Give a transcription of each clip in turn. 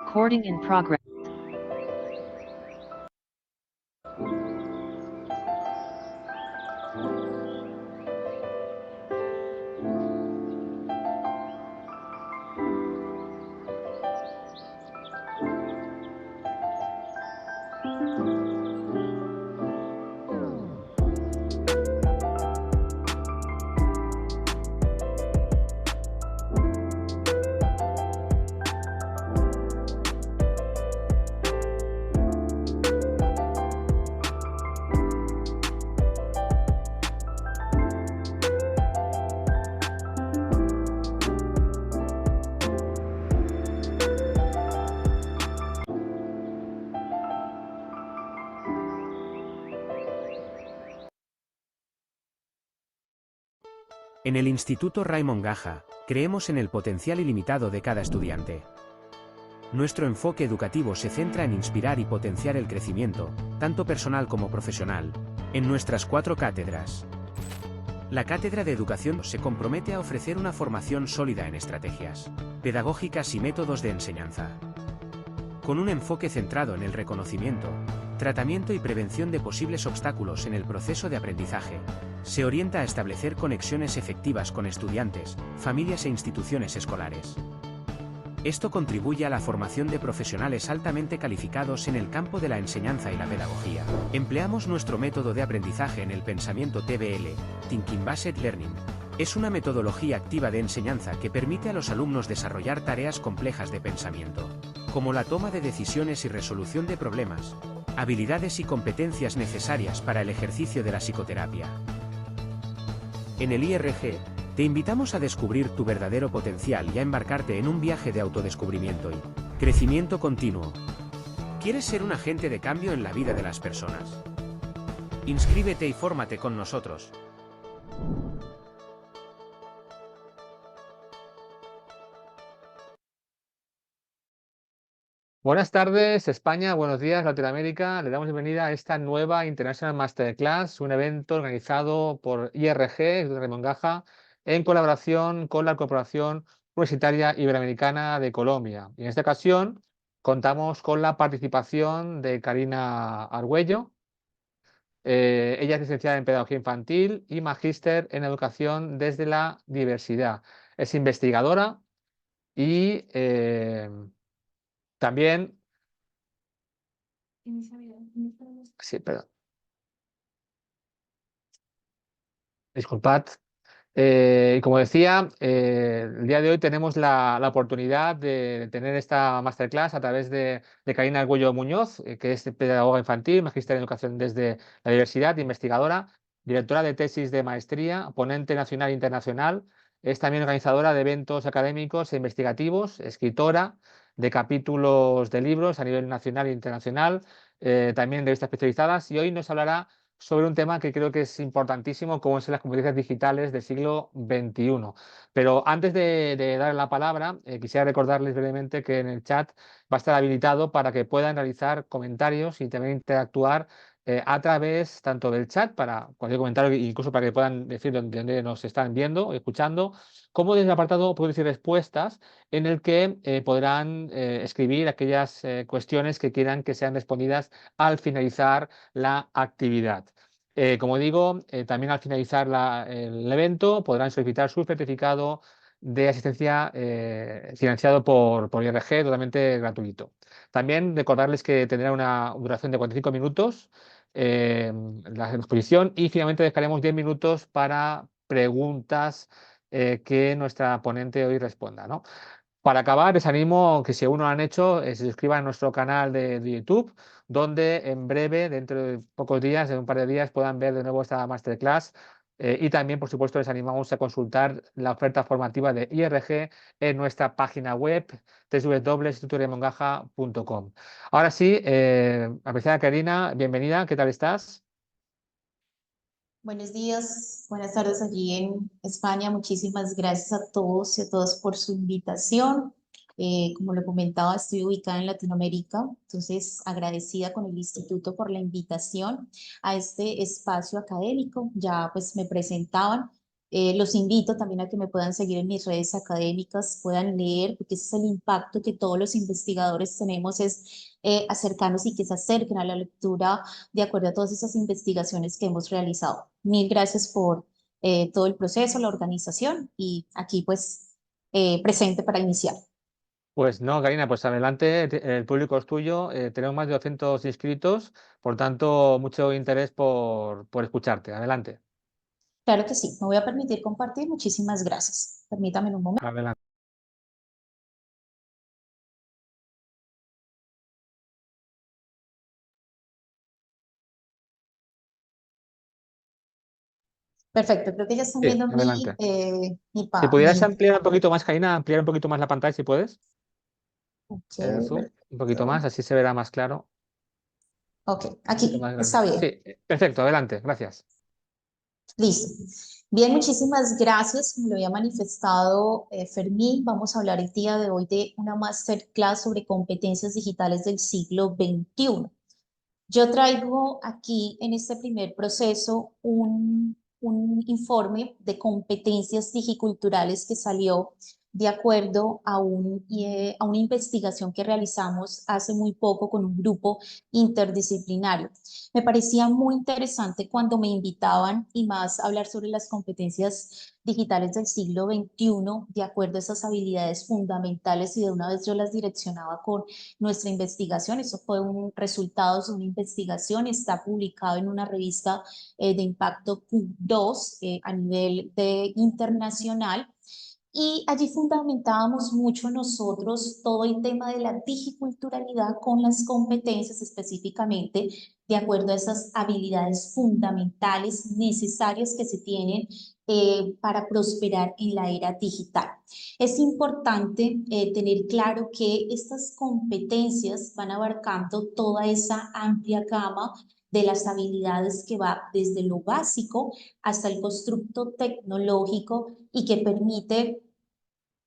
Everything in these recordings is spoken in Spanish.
Recording in progress. En el Instituto Raymond Gaja, creemos en el potencial ilimitado de cada estudiante. Nuestro enfoque educativo se centra en inspirar y potenciar el crecimiento, tanto personal como profesional, en nuestras 4 cátedras. La Cátedra de Educación se compromete a ofrecer una formación sólida en estrategias pedagógicas y métodos de enseñanza. Con un enfoque centrado en el reconocimiento, tratamiento y prevención de posibles obstáculos en el proceso de aprendizaje, se orienta a establecer conexiones efectivas con estudiantes, familias e instituciones escolares. Esto contribuye a la formación de profesionales altamente calificados en el campo de la enseñanza y la pedagogía. Empleamos nuestro método de aprendizaje en el pensamiento TBL, Thinking Based Learning. Es una metodología activa de enseñanza que permite a los alumnos desarrollar tareas complejas de pensamiento, como la toma de decisiones y resolución de problemas, habilidades y competencias necesarias para el ejercicio de la psicoterapia. En el IRG, te invitamos a descubrir tu verdadero potencial y a embarcarte en un viaje de autodescubrimiento y crecimiento continuo. ¿Quieres ser un agente de cambio en la vida de las personas? Inscríbete y fórmate con nosotros. Buenas tardes, España, buenos días, Latinoamérica. Le damos bienvenida a esta nueva International Masterclass, un evento organizado por IRG, de Raymond Gaja, en colaboración con la Corporación Universitaria Iberoamericana de Colombia. Y en esta ocasión contamos con la participación de Karina Argüello. Ella es licenciada en Pedagogía Infantil y magíster en Educación desde la Diversidad. Es investigadora y también... Sí, perdón. Disculpad. Y como decía, el día de hoy tenemos la oportunidad de tener esta masterclass a través de Karina Argüello Muñoz, que es pedagoga infantil, magíster en educación desde la diversidad, investigadora, directora de tesis de maestría, ponente nacional e internacional. Es también organizadora de eventos académicos e investigativos, escritora de capítulos de libros a nivel nacional e internacional, también de revistas especializadas, y hoy nos hablará sobre un tema que creo que es importantísimo, como son las competencias digitales del siglo XXI. Pero antes de dar la palabra, quisiera recordarles brevemente que en el chat va a estar habilitado para que puedan realizar comentarios y también interactuar a través tanto del chat para cualquier comentario, incluso para que puedan decir dónde nos están viendo, escuchando, como desde el apartado preguntas y respuestas, en el que podrán escribir aquellas cuestiones que quieran que sean respondidas al finalizar la actividad. Como digo, también al finalizar el evento podrán solicitar su certificado de asistencia financiado por IRG, totalmente gratuito. También recordarles que tendrá una duración de 45 minutos la exposición, y finalmente dejaremos 10 minutos para preguntas que nuestra ponente hoy responda, ¿no? Para acabar, les animo que si aún no lo han hecho, se suscriban a nuestro canal de YouTube, donde en breve, dentro de pocos días, en un par de días, puedan ver de nuevo esta masterclass. Y también, por supuesto, les animamos a consultar la oferta formativa de IRG en nuestra página web www.institutoriemongaja.com. Ahora sí, apreciada Karina, bienvenida, ¿qué tal estás? Buenos días, buenas tardes allí en España. Muchísimas gracias a todos y a todas por su invitación. Como lo comentaba, estoy ubicada en Latinoamérica, entonces agradecida con el instituto por la invitación a este espacio académico. Ya pues me presentaban. Los invito también a que me puedan seguir en mis redes académicas, puedan leer, porque ese es el impacto que todos los investigadores tenemos, es acercarnos y que se acerquen a la lectura de acuerdo a todas esas investigaciones que hemos realizado. Mil gracias por todo el proceso, la organización y aquí pues presente para iniciar. Pues no, Karina, pues adelante, el público es tuyo, tenemos más de 200 inscritos, por tanto, mucho interés por escucharte. Adelante, Claro que sí, me voy a permitir compartir. Muchísimas gracias. Permítame un momento. adelante. Perfecto, creo que ya están Sí, viendo adelante. Si pudieras mi... ampliar un poquito más, Karina, ampliar un poquito más la pantalla si puedes, Ok, el zoom, un poquito perfecto. más, así se verá más claro, Ok, un poquito aquí, más grande. está bien. Sí, perfecto, adelante, gracias. Listo. Bien, muchísimas gracias. Como lo había manifestado Fermín, vamos a hablar el día de hoy de una masterclass sobre competencias digitales del siglo XXI. Yo traigo aquí en este primer proceso un informe de competencias digiculturales que salió de acuerdo a una investigación que realizamos hace muy poco con un grupo interdisciplinario. Me parecía muy interesante cuando me invitaban y más a hablar sobre las competencias digitales del siglo XXI, de acuerdo a esas habilidades fundamentales y de una vez yo las direccionaba con nuestra investigación. Eso fue un resultado de una investigación, está publicado en una revista de impacto Q2 a nivel internacional. Y allí fundamentábamos mucho nosotros todo el tema de la digiculturalidad con las competencias específicamente de acuerdo a esas habilidades fundamentales necesarias que se tienen para prosperar en la era digital. Es importante tener claro que estas competencias van abarcando toda esa amplia gama de las habilidades que va desde lo básico hasta el constructo tecnológico y que permite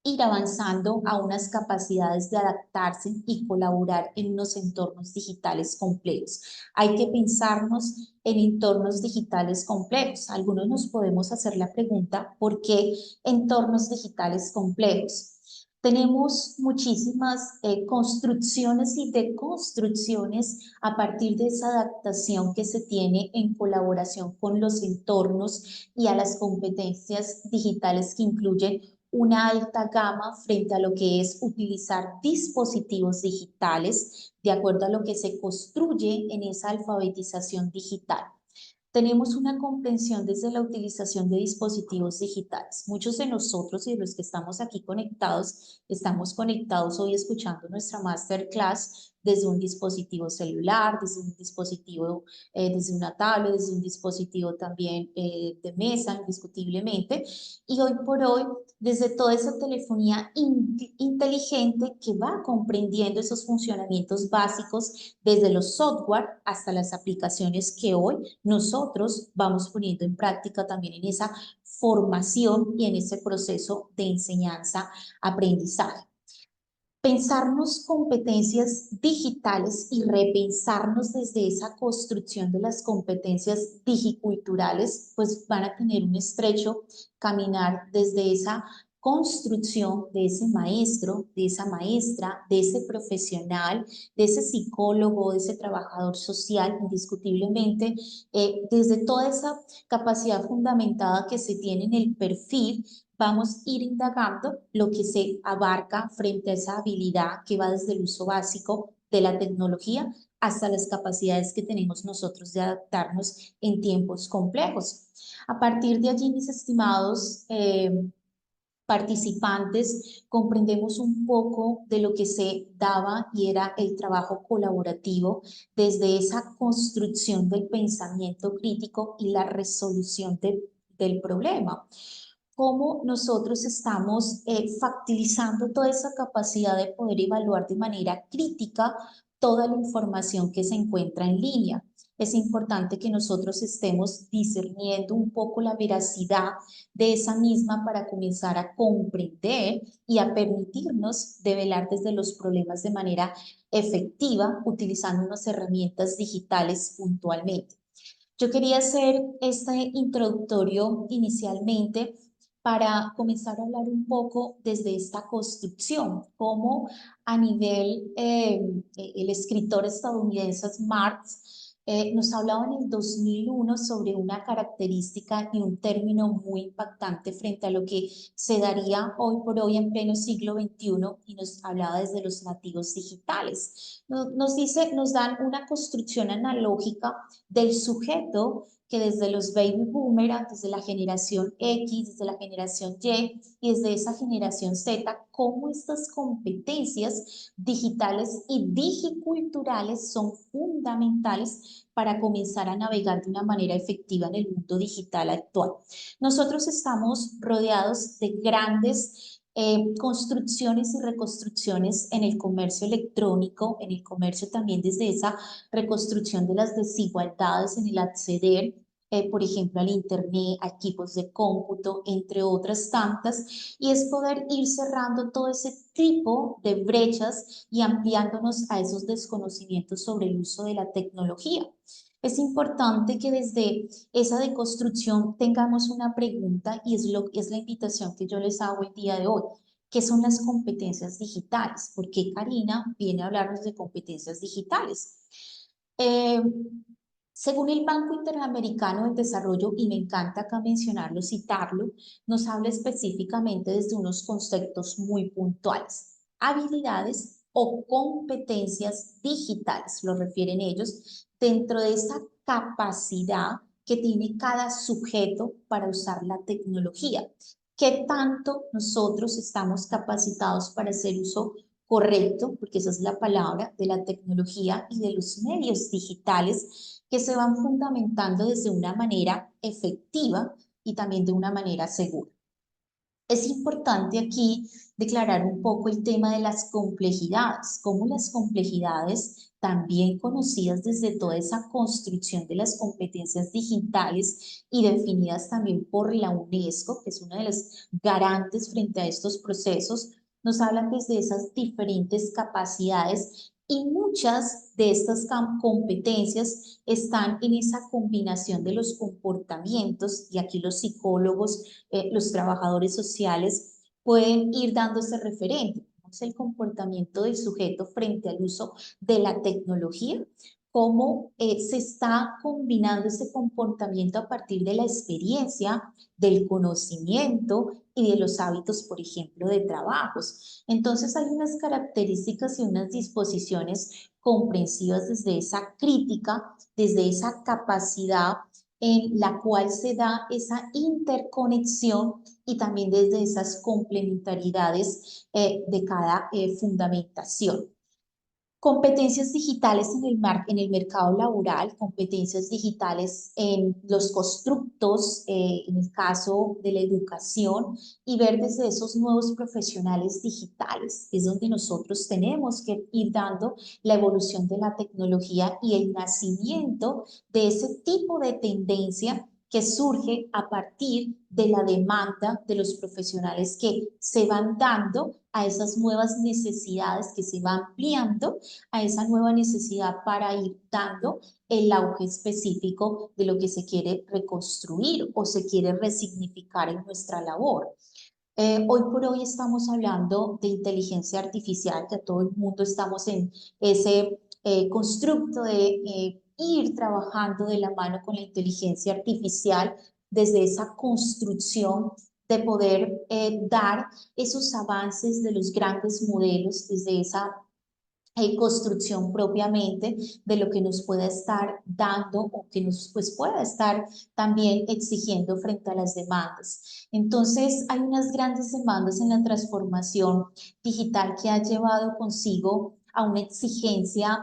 ir avanzando a unas capacidades de adaptarse y colaborar en unos entornos digitales complejos. Hay que pensarnos en entornos digitales complejos. Algunos nos podemos hacer la pregunta, ¿por qué entornos digitales complejos? Tenemos muchísimas construcciones y deconstrucciones a partir de esa adaptación que se tiene en colaboración con los entornos y a las competencias digitales que incluyen una alta gama frente a lo que es utilizar dispositivos digitales de acuerdo a lo que se construye en esa alfabetización digital. Tenemos una comprensión desde la utilización de dispositivos digitales. Muchos de nosotros y de los que estamos aquí conectados, estamos conectados hoy escuchando nuestra masterclass desde un dispositivo celular, desde un dispositivo, desde una tablet, desde un dispositivo también de mesa, indiscutiblemente. Y hoy por hoy, desde toda esa telefonía inteligente que va comprendiendo esos funcionamientos básicos desde los software hasta las aplicaciones que hoy nosotros vamos poniendo en práctica también en esa formación y en ese proceso de enseñanza-aprendizaje. Pensarnos competencias digitales y repensarnos desde esa construcción de las competencias digiculturales, pues van a tener un estrecho caminar desde esa construcción de ese maestro, de esa maestra, de ese profesional, de ese psicólogo, de ese trabajador social, indiscutiblemente, desde toda esa capacidad fundamentada que se tiene en el perfil vamos a ir indagando lo que se abarca frente a esa habilidad que va desde el uso básico de la tecnología hasta las capacidades que tenemos nosotros de adaptarnos en tiempos complejos. A partir de allí, mis estimados participantes, comprendemos un poco de lo que se daba y era el trabajo colaborativo desde esa construcción del pensamiento crítico y la resolución del problema. Cómo nosotros estamos facilitando toda esa capacidad de poder evaluar de manera crítica toda la información que se encuentra en línea. Es importante que nosotros estemos discerniendo un poco la veracidad de esa misma para comenzar a comprender y a permitirnos develar desde los problemas de manera efectiva utilizando unas herramientas digitales puntualmente. Yo quería hacer este introductorio inicialmente para comenzar a hablar un poco desde esta construcción, cómo a nivel, el escritor estadounidense Marx nos hablaba en el 2001 sobre una característica y un término muy impactante frente a lo que se daría hoy por hoy en pleno siglo XXI, y nos hablaba desde los nativos digitales. Nos dan una construcción analógica del sujeto que desde los baby boomers, desde la generación X, desde la generación Y desde esa generación Z, cómo estas competencias digitales y digiculturales son fundamentales para comenzar a navegar de una manera efectiva en el mundo digital actual. Nosotros estamos rodeados de grandes construcciones y reconstrucciones en el comercio electrónico, en el comercio también desde esa reconstrucción de las desigualdades en el acceder, por ejemplo, al Internet, a equipos de cómputo, entre otras tantas, y es poder ir cerrando todo ese tipo de brechas y ampliándonos a esos desconocimientos sobre el uso de la tecnología. Es importante que desde esa deconstrucción tengamos una pregunta, y es la invitación que yo les hago el día de hoy. ¿Qué son las competencias digitales? ¿Por qué Karina viene a hablarnos de competencias digitales? Según el Banco Interamericano del Desarrollo, y me encanta acá mencionarlo, citarlo, nos habla específicamente desde unos conceptos muy puntuales: habilidades o competencias digitales, lo refieren ellos, dentro de esa capacidad que tiene cada sujeto para usar la tecnología. ¿Qué tanto nosotros estamos capacitados para hacer uso correcto, porque esa es la palabra, de la tecnología y de los medios digitales que se van fundamentando desde una manera efectiva y también de una manera segura? Es importante aquí declarar un poco el tema de las complejidades, cómo las complejidades, también conocidas desde toda esa construcción de las competencias digitales y definidas también por la UNESCO, que es una de las garantes frente a estos procesos, nos hablan desde esas diferentes capacidades, y muchas de estas competencias están en esa combinación de los comportamientos, y aquí los psicólogos, los trabajadores sociales pueden ir dando ese referente. Es el comportamiento del sujeto frente al uso de la tecnología, cómo se está combinando ese comportamiento a partir de la experiencia, del conocimiento y de los hábitos, por ejemplo, de trabajos. Entonces hay unas características y unas disposiciones comprensivas desde esa crítica, desde esa capacidad en la cual se da esa interconexión, y también desde esas complementariedades de cada fundamentación. Competencias digitales en el mercado laboral, competencias digitales en los constructos, en el caso de la educación, y ver desde esos nuevos profesionales digitales, es donde nosotros tenemos que ir dando la evolución de la tecnología y el nacimiento de ese tipo de tendencia que surge a partir de la demanda de los profesionales que se van dando a esas nuevas necesidades, que se va ampliando a esa nueva necesidad para ir dando el auge específico de lo que se quiere reconstruir o se quiere resignificar en nuestra labor. Hoy por hoy estamos hablando de inteligencia artificial, ya todo el mundo estamos en ese constructo de ir trabajando de la mano con la inteligencia artificial, desde esa construcción de poder dar esos avances de los grandes modelos, desde esa construcción propiamente de lo que nos pueda estar dando, o que nos pueda estar también exigiendo frente a las demandas. Entonces hay unas grandes demandas en la transformación digital que ha llevado consigo a una exigencia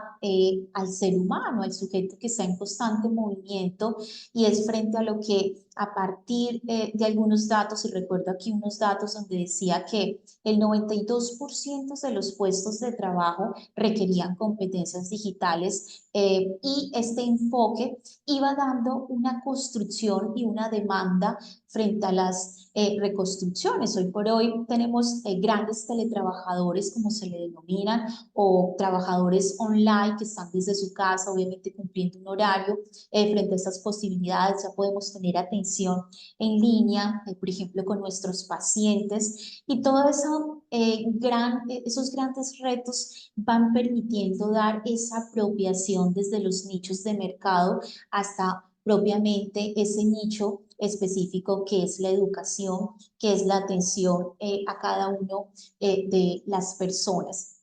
al ser humano, al sujeto que está en constante movimiento, y es frente a lo que a partir de algunos datos, y recuerdo aquí unos datos donde decía que el 92% de los puestos de trabajo requerían competencias digitales, y este enfoque iba dando una construcción y una demanda frente a las reconstrucciones. Hoy por hoy tenemos grandes teletrabajadores, como se le denominan, o trabajadores online que están desde su casa, obviamente cumpliendo un horario. Frente a estas posibilidades ya podemos tener atención en línea, por ejemplo, con nuestros pacientes, y todo eso, esos grandes retos van permitiendo dar esa apropiación desde los nichos de mercado hasta propiamente ese nicho específico que es la educación, que es la atención a cada uno de las personas.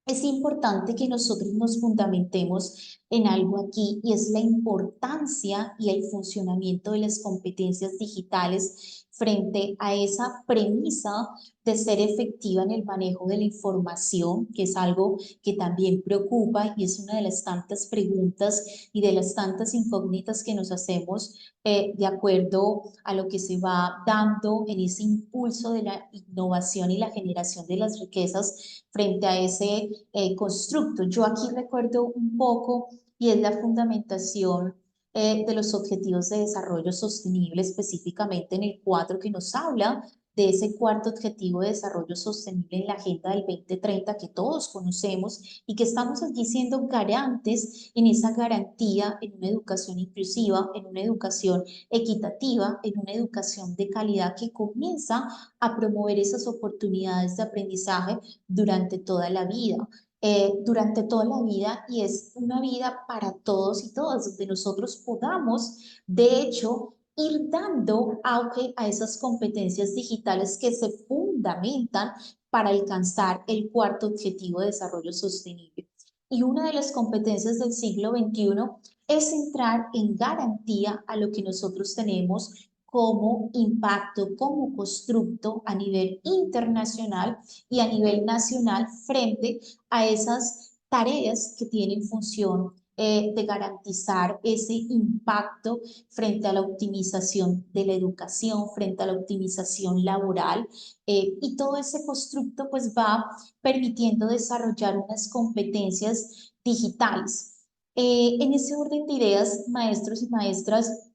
Es importante que nosotros nos fundamentemos en algo aquí, y es la importancia y el funcionamiento de las competencias digitales frente a esa premisa de ser efectiva en el manejo de la información, que es algo que también preocupa y es una de las tantas preguntas y de las tantas incógnitas que nos hacemos de acuerdo a lo que se va dando en ese impulso de la innovación y la generación de las riquezas frente a ese constructo. Yo aquí recuerdo un poco, y es la fundamentación de los Objetivos de Desarrollo Sostenible, específicamente en el 4, que nos habla de ese cuarto objetivo de desarrollo sostenible en la Agenda del 2030 que todos conocemos, y que estamos aquí siendo garantes en esa garantía, en una educación inclusiva, en una educación equitativa, en una educación de calidad que comienza a promover esas oportunidades de aprendizaje durante toda la vida. Durante toda la vida, y es una vida para todos y todas, donde nosotros podamos, de hecho, ir dando auge a esas competencias digitales que se fundamentan para alcanzar el cuarto objetivo de desarrollo sostenible. Y una de las competencias del siglo XXI es entrar en garantía a lo que nosotros tenemos como impacto, como constructo a nivel internacional y a nivel nacional frente a esas tareas que tienen función de garantizar ese impacto frente a la optimización de la educación, frente a la optimización laboral, y todo ese constructo pues va permitiendo desarrollar unas competencias digitales. En ese orden de ideas, maestros y maestras,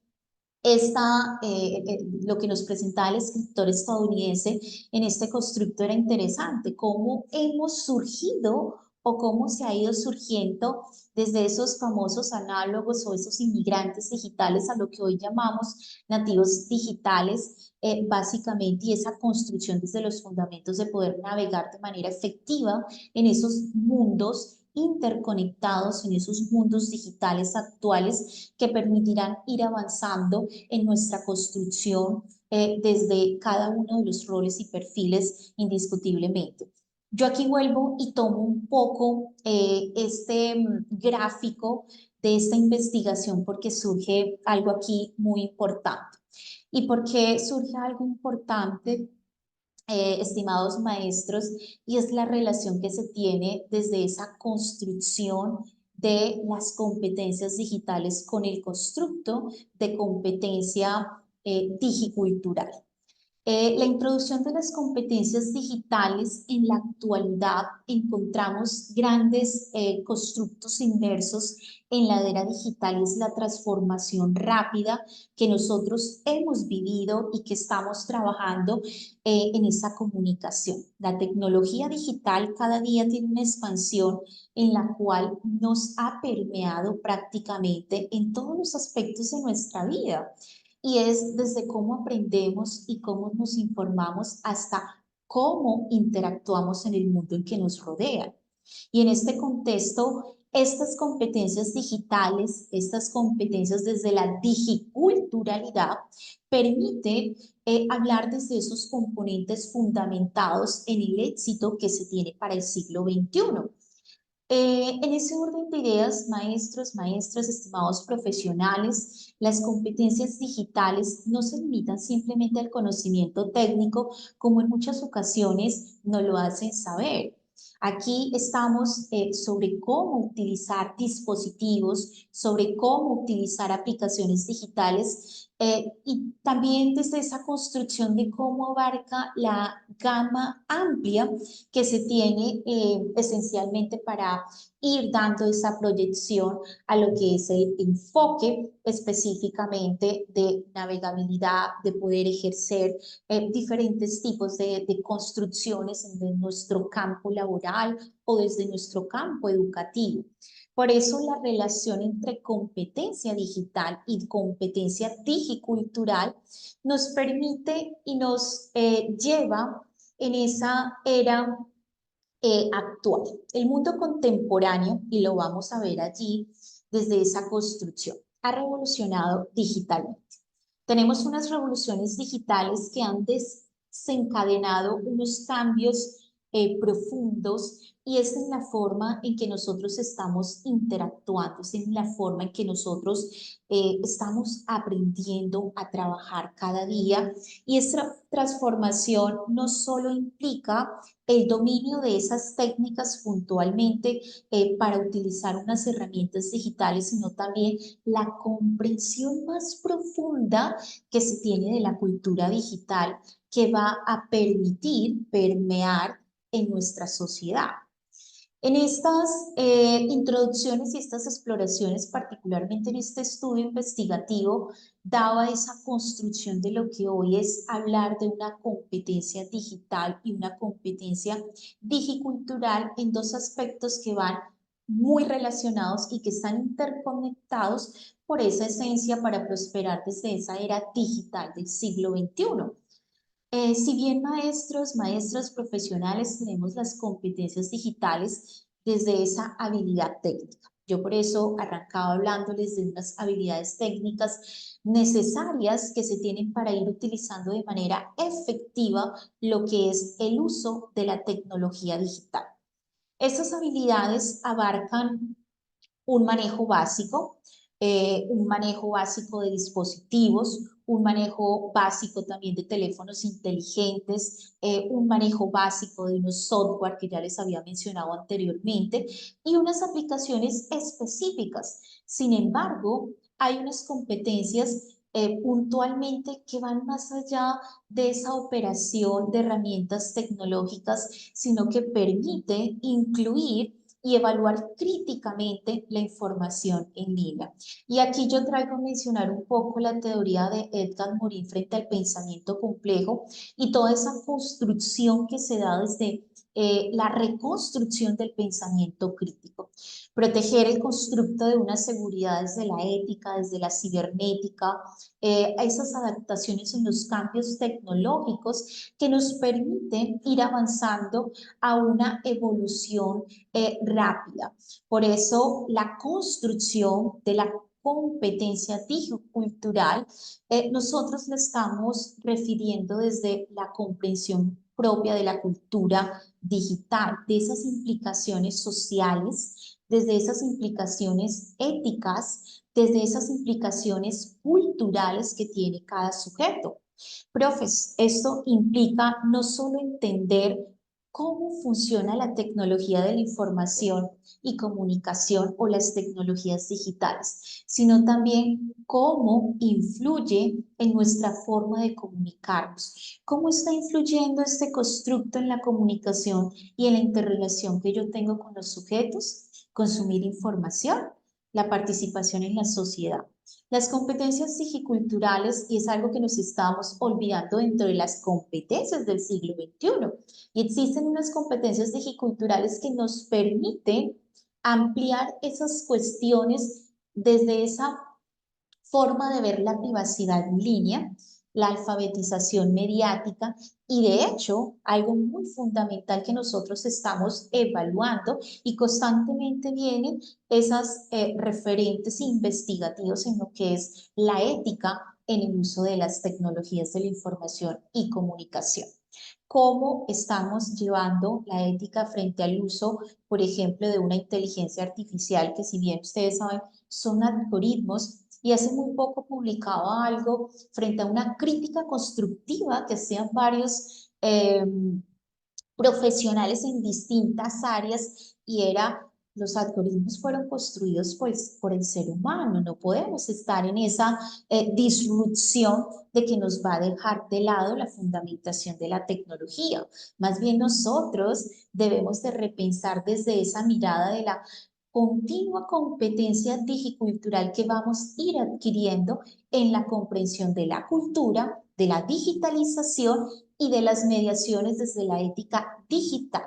lo que nos presentaba el escritor estadounidense en este constructo era interesante, cómo hemos surgido o cómo se ha ido surgiendo desde esos famosos análogos o esos inmigrantes digitales a lo que hoy llamamos nativos digitales, básicamente, y esa construcción desde los fundamentos de poder navegar de manera efectiva en esos mundos interconectados, en esos mundos digitales actuales que permitirán ir avanzando en nuestra construcción desde cada uno de los roles y perfiles indiscutiblemente. Yo aquí vuelvo y tomo un poco este gráfico de esta investigación porque surge algo aquí muy importante. ¿Y por qué surge algo importante? Estimados maestros, y es la relación que se tiene desde esa construcción de las competencias digitales con el constructo de competencia digicultural. La introducción de las competencias digitales en la actualidad encontramos grandes constructos inmersos en la era digital, y es la transformación rápida que nosotros hemos vivido y que estamos trabajando en esa comunicación. La tecnología digital cada día tiene una expansión en la cual nos ha permeado prácticamente en todos los aspectos de nuestra vida. Y es desde cómo aprendemos y cómo nos informamos hasta cómo interactuamos en el mundo en que nos rodea. Y en este contexto, estas competencias digitales, estas competencias desde la digiculturalidad, permiten hablar desde esos componentes fundamentados en el éxito que se tiene para el siglo XXI. En ese orden de ideas, maestros, maestras, estimados profesionales, las competencias digitales no se limitan simplemente al conocimiento técnico, como en muchas ocasiones nos lo hacen saber. Aquí estamos sobre cómo utilizar dispositivos, sobre cómo utilizar aplicaciones digitales Y también desde esa construcción de cómo abarca la gama amplia que se tiene esencialmente para ir dando esa proyección a lo que es el enfoque específicamente de navegabilidad, de poder ejercer diferentes tipos de construcciones en nuestro campo laboral o desde nuestro campo educativo. Por eso la relación entre competencia digital y competencia digicultural nos permite y nos lleva en esa era actual. El mundo contemporáneo, y lo vamos a ver allí desde esa construcción, ha revolucionado digitalmente. Tenemos unas revoluciones digitales que han desencadenado unos cambios profundos y es en la forma en que nosotros estamos interactuando, es en la forma en que nosotros estamos aprendiendo a trabajar cada día y esa transformación no solo implica el dominio de esas técnicas puntualmente para utilizar unas herramientas digitales, sino también la comprensión más profunda que se tiene de la cultura digital que va a permitir permear en nuestra sociedad. En estas introducciones y estas exploraciones, particularmente en este estudio investigativo, daba esa construcción de lo que hoy es hablar de una competencia digital y una competencia digicultural en dos aspectos que van muy relacionados y que están interconectados por esa esencia para prosperar desde esa era digital del siglo XXI. Si bien maestras profesionales tenemos las competencias digitales desde esa habilidad técnica. Yo por eso arrancaba hablándoles de unas habilidades técnicas necesarias que se tienen para ir utilizando de manera efectiva lo que es el uso de la tecnología digital. Estas habilidades abarcan un manejo básico de dispositivos, un manejo básico también de teléfonos inteligentes, un manejo básico de unos software que ya les había mencionado anteriormente y unas aplicaciones específicas. Sin embargo, hay unas competencias puntualmente que van más allá de esa operación de herramientas tecnológicas, sino que permite incluir y evaluar críticamente la información en línea. Y aquí yo traigo a mencionar un poco la teoría de Edgar Morin frente al pensamiento complejo y toda esa construcción que se da desde la reconstrucción del pensamiento crítico. Proteger el constructo de una seguridad desde la ética, desde la cibernética, esas adaptaciones en los cambios tecnológicos que nos permiten ir avanzando a una evolución rápida. Por eso la construcción de la competencia digicultural, nosotros le estamos refiriendo desde la comprensión propia de la cultura digital, de esas implicaciones sociales, desde esas implicaciones éticas, desde esas implicaciones culturales que tiene cada sujeto. Profes, esto implica no solo entender cómo funciona la tecnología de la información y comunicación o las tecnologías digitales, sino también cómo influye en nuestra forma de comunicarnos, cómo está influyendo este constructo en la comunicación y en la interrelación que yo tengo con los sujetos, consumir información, la participación en la sociedad. Las competencias digiculturales, y es algo que nos estamos olvidando dentro de las competencias del siglo XXI, y existen unas competencias digiculturales que nos permiten ampliar esas cuestiones desde esa forma de ver la privacidad en línea, la alfabetización mediática y de hecho algo muy fundamental que nosotros estamos evaluando y constantemente vienen esas referentes investigativos en lo que es la ética en el uso de las tecnologías de la información y comunicación. ¿Cómo estamos llevando la ética frente al uso, por ejemplo, de una inteligencia artificial que, si bien ustedes saben, son algoritmos? Y hace muy poco publicaba algo frente a una crítica constructiva que hacían varios profesionales en distintas áreas y era los algoritmos fueron construidos pues, por el ser humano. No podemos estar en esa disrupción de que nos va a dejar de lado la fundamentación de la tecnología. Más bien nosotros debemos de repensar desde esa mirada de la continua competencia digicultural que vamos a ir adquiriendo en la comprensión de la cultura, de la digitalización y de las mediaciones desde la ética digital.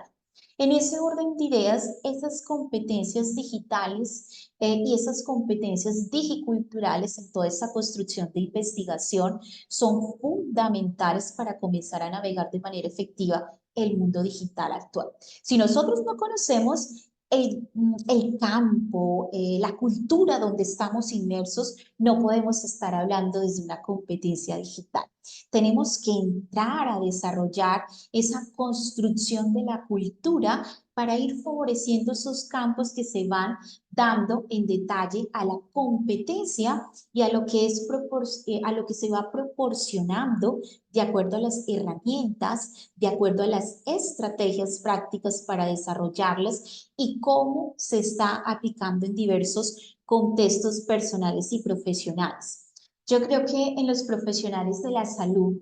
En ese orden de ideas, esas competencias digitales y esas competencias digiculturales en toda esa construcción de investigación son fundamentales para comenzar a navegar de manera efectiva el mundo digital actual. Si nosotros no conocemos el campo, la cultura donde estamos inmersos, no podemos estar hablando desde una competencia digital. Tenemos que entrar a desarrollar esa construcción de la cultura para ir favoreciendo esos campos que se van dando en detalle a la competencia y a lo que se va proporcionando de acuerdo a las herramientas, de acuerdo a las estrategias prácticas para desarrollarlas y cómo se está aplicando en diversos contextos personales y profesionales. Yo creo que en los profesionales de la salud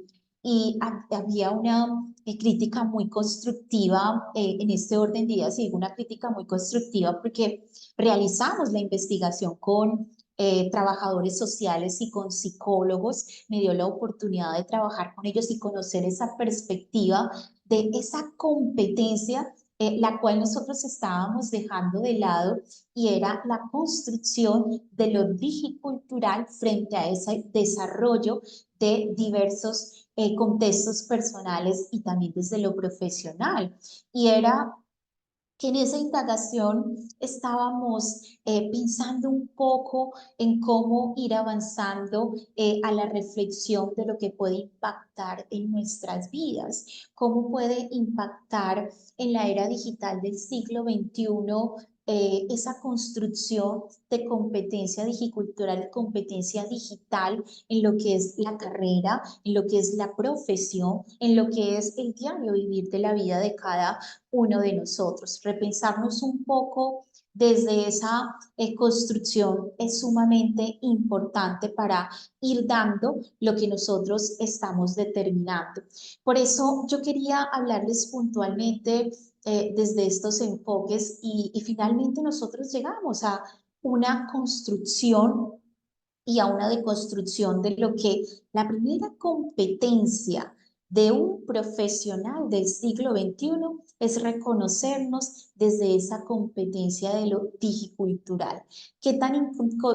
había una crítica muy constructiva en este orden de ideas, y digo una crítica muy constructiva porque realizamos la investigación con trabajadores sociales y con psicólogos. Me dio la oportunidad de trabajar con ellos y conocer esa perspectiva de esa competencia la cual nosotros estábamos dejando de lado, y era la construcción de lo digicultural frente a ese desarrollo de diversos contextos personales y también desde lo profesional. Y era que en esa indagación estábamos pensando un poco en cómo ir avanzando a la reflexión de lo que puede impactar en nuestras vidas, cómo puede impactar en la era digital del siglo XXI esa construcción de competencia digicultural, competencia digital en lo que es la carrera, en lo que es la profesión, en lo que es el diario vivir de la vida de cada uno de nosotros. Repensarnos un poco desde esa construcción es sumamente importante para ir dando lo que nosotros estamos determinando. Por eso yo quería hablarles puntualmente desde estos enfoques y finalmente nosotros llegamos a una construcción y a una deconstrucción de lo que la primera competencia de un profesional del siglo XXI es reconocernos desde esa competencia de lo digicultural. ¿Qué tan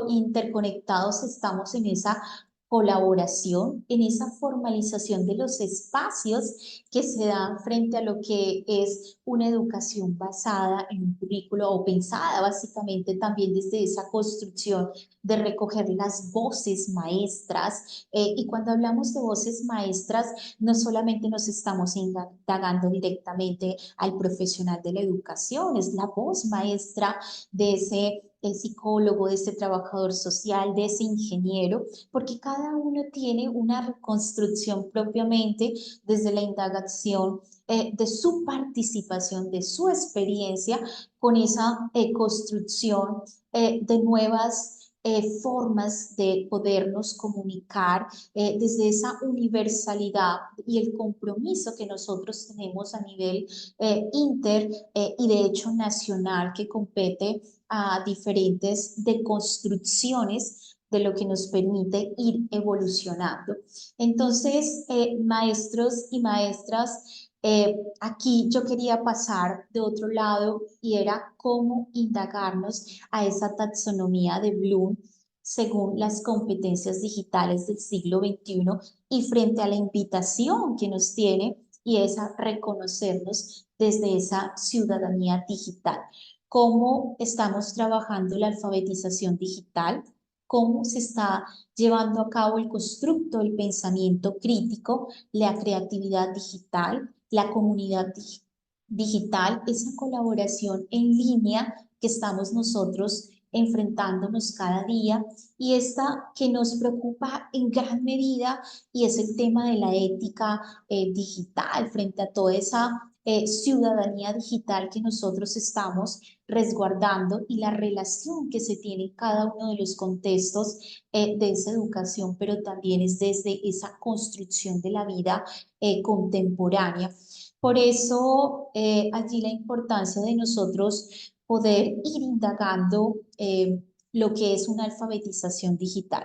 interconectados estamos en esa colaboración, en esa formalización de los espacios que se dan frente a lo que es una educación basada en un currículo o pensada básicamente también desde esa construcción de recoger las voces maestras? Y cuando hablamos de voces maestras, no solamente nos estamos indagando directamente al profesional de la educación, es la voz maestra de ese psicólogo, de ese trabajador social, de ese ingeniero, porque cada uno tiene una reconstrucción propiamente desde la indagación de su participación, de su experiencia con esa construcción de nuevas formas de podernos comunicar desde esa universalidad y el compromiso que nosotros tenemos a nivel y de hecho nacional, que compete a diferentes deconstrucciones de lo que nos permite ir evolucionando. Entonces, maestros y maestras, aquí yo quería pasar de otro lado y era cómo indagarnos a esa taxonomía de Bloom según las competencias digitales del siglo XXI y frente a la invitación que nos tiene y es a reconocernos desde esa ciudadanía digital. Cómo estamos trabajando la alfabetización digital, cómo se está llevando a cabo el constructo del pensamiento crítico, la creatividad digital, la comunidad digital, esa colaboración en línea que estamos nosotros enfrentándonos cada día, y esta que nos preocupa en gran medida y es el tema de la ética digital frente a toda esa ciudadanía digital que nosotros estamos resguardando y la relación que se tiene en cada uno de los contextos de esa educación, pero también es desde esa construcción de la vida contemporánea. Por eso, allí la importancia de nosotros poder ir indagando lo que es una alfabetización digital.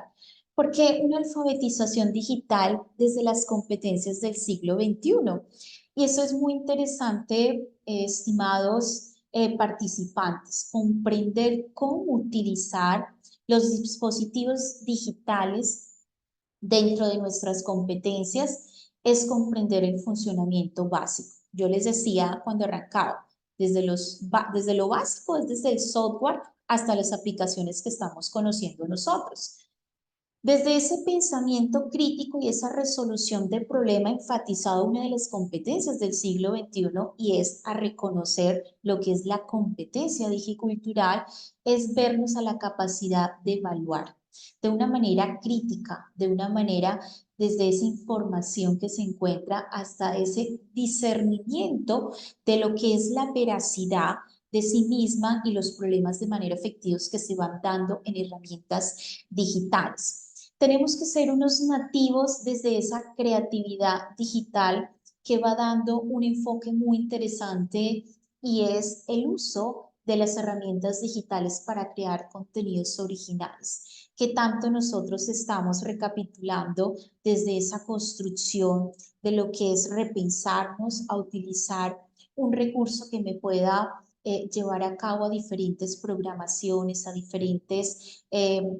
Porque una alfabetización digital desde las competencias del siglo XXI. Y eso es muy interesante, estimados participantes, comprender cómo utilizar los dispositivos digitales dentro de nuestras competencias es comprender el funcionamiento básico. Yo les decía cuando arrancaba, desde lo básico, es desde el software hasta las aplicaciones que estamos conociendo nosotros. Desde ese pensamiento crítico y esa resolución de problema enfatizado una de las competencias del siglo XXI y es a reconocer lo que es la competencia digicultural, es vernos a la capacidad de evaluar de una manera crítica, de una manera desde esa información que se encuentra hasta ese discernimiento de lo que es la veracidad de sí misma y los problemas de manera efectivos que se van dando en herramientas digitales. Tenemos que ser unos nativos desde esa creatividad digital que va dando un enfoque muy interesante y es el uso de las herramientas digitales para crear contenidos originales, que tanto nosotros estamos recapitulando desde esa construcción de lo que es repensarnos a utilizar un recurso que me pueda llevar a cabo a diferentes programaciones, a diferentes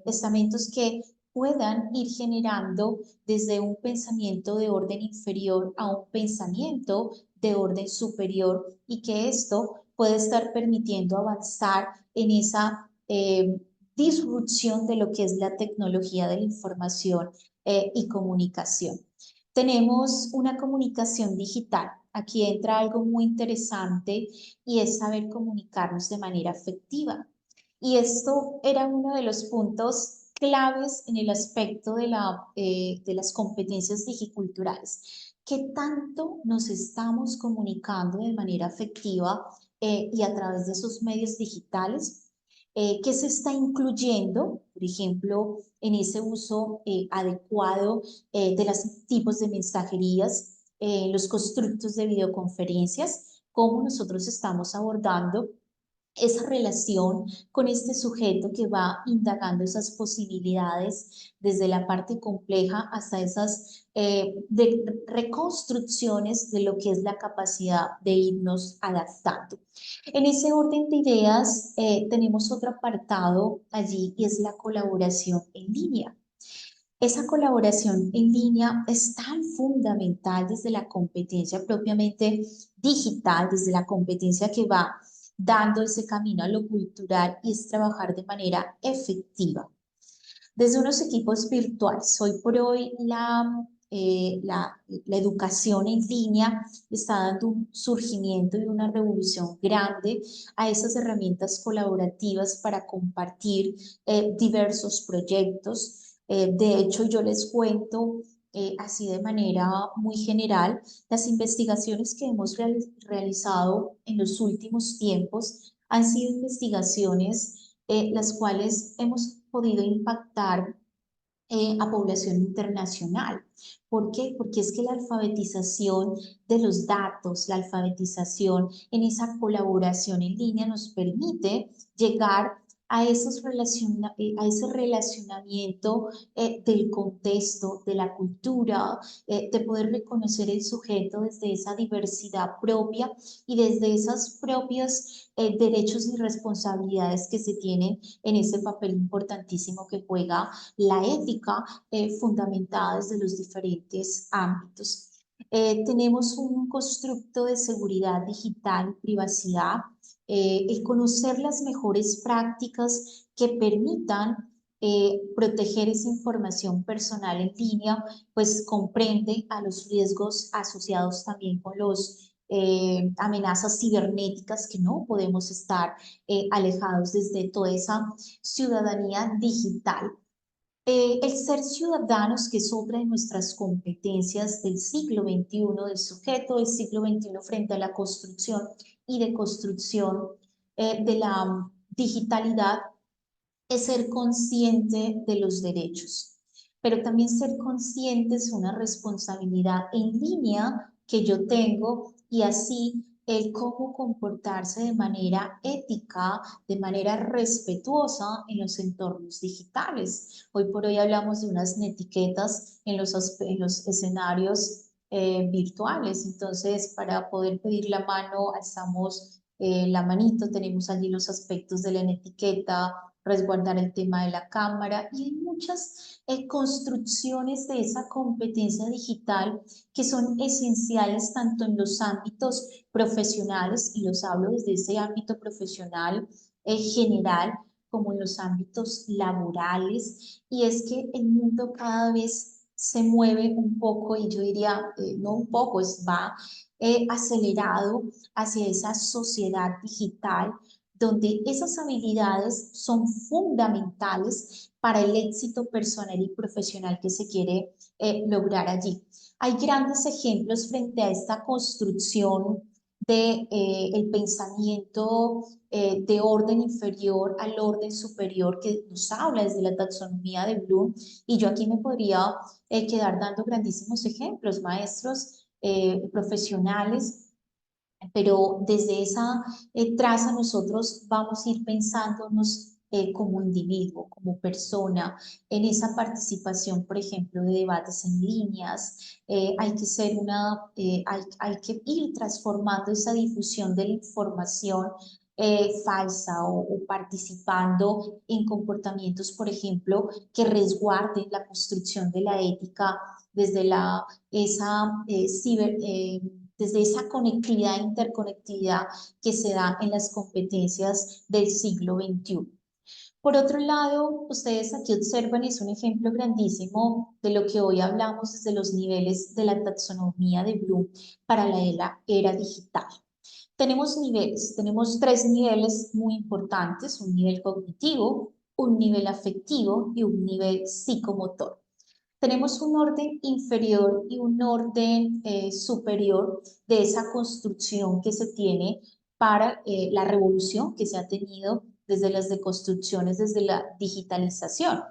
estamentos que puedan ir generando desde un pensamiento de orden inferior a un pensamiento de orden superior y que esto puede estar permitiendo avanzar en esa disrupción de lo que es la tecnología de la información y comunicación. Tenemos una comunicación digital. Aquí entra algo muy interesante y es saber comunicarnos de manera efectiva. Y esto era uno de los puntos claves en el aspecto de las competencias digiculturales. ¿Qué tanto nos estamos comunicando de manera efectiva y a través de esos medios digitales? ¿Qué se está incluyendo, por ejemplo, en ese uso adecuado de los tipos de mensajerías, los constructos de videoconferencias? ¿Cómo nosotros estamos abordando esa relación con este sujeto que va indagando esas posibilidades desde la parte compleja hasta esas reconstrucciones de lo que es la capacidad de irnos adaptando? En ese orden de ideas tenemos otro apartado allí y es la colaboración en línea. Esa colaboración en línea es tan fundamental desde la competencia propiamente digital, desde la competencia que va dando ese camino a lo cultural y es trabajar de manera efectiva. Desde unos equipos virtuales, hoy por hoy la educación en línea está dando un surgimiento y una revolución grande a esas herramientas colaborativas para compartir diversos proyectos. De hecho, yo les cuento así de manera muy general las investigaciones que hemos realizado en los últimos tiempos han sido investigaciones las cuales hemos podido impactar a población internacional. ¿Por qué? Porque es que la alfabetización de los datos, la alfabetización en esa colaboración en línea nos permite llegar a ese relacionamiento del contexto, de la cultura, de poder reconocer el sujeto desde esa diversidad propia y desde esos propios derechos y responsabilidades que se tienen en ese papel importantísimo que juega la ética fundamentada desde los diferentes ámbitos. Tenemos un constructo de seguridad digital y privacidad, el conocer las mejores prácticas que permitan proteger esa información personal en línea, pues comprende a los riesgos asociados también con los amenazas cibernéticas que no podemos estar alejados desde toda esa ciudadanía digital. El ser ciudadanos, que es otra de nuestras competencias del siglo XXI, del sujeto del siglo XXI frente a la construcción y deconstrucción de la digitalidad, es ser consciente de los derechos, pero también ser consciente es una responsabilidad en línea que yo tengo, y así el cómo comportarse de manera ética, de manera respetuosa en los entornos digitales. Hoy por hoy hablamos de unas etiquetas en los escenarios virtuales. Entonces, para poder pedir la mano, alzamos la manito, tenemos allí los aspectos de la etiqueta, resguardar el tema de la cámara, y hay muchas construcciones de esa competencia digital que son esenciales tanto en los ámbitos profesionales, y los hablo desde ese ámbito profesional general, como en los ámbitos laborales. Y es que el mundo cada vez se mueve un poco, y yo diría, no un poco, va acelerado hacia esa sociedad digital, donde esas habilidades son fundamentales para el éxito personal y profesional que se quiere lograr allí. Hay grandes ejemplos frente a esta construcción de el pensamiento de orden inferior al orden superior, que nos habla desde la taxonomía de Bloom, y yo aquí me podría quedar dando grandísimos ejemplos, maestros profesionales, pero desde esa traza nosotros vamos a ir pensándonos como individuo, como persona, en esa participación, por ejemplo, de debates en líneas. Hay que ser hay que ir transformando esa difusión de la información falsa, o participando en comportamientos, por ejemplo, que resguarden la construcción de la ética desde desde esa conectividad e interconectividad que se da en las competencias del siglo XXI. Por otro lado, ustedes aquí observan, es un ejemplo grandísimo de lo que hoy hablamos desde los niveles de la taxonomía de Bloom para la era digital. Tenemos niveles, tenemos 3 niveles muy importantes: un nivel cognitivo, un nivel afectivo y un nivel psicomotor. Tenemos un orden inferior y un orden superior de esa construcción que se tiene para la revolución que se ha tenido desde las deconstrucciones, desde la digitalización.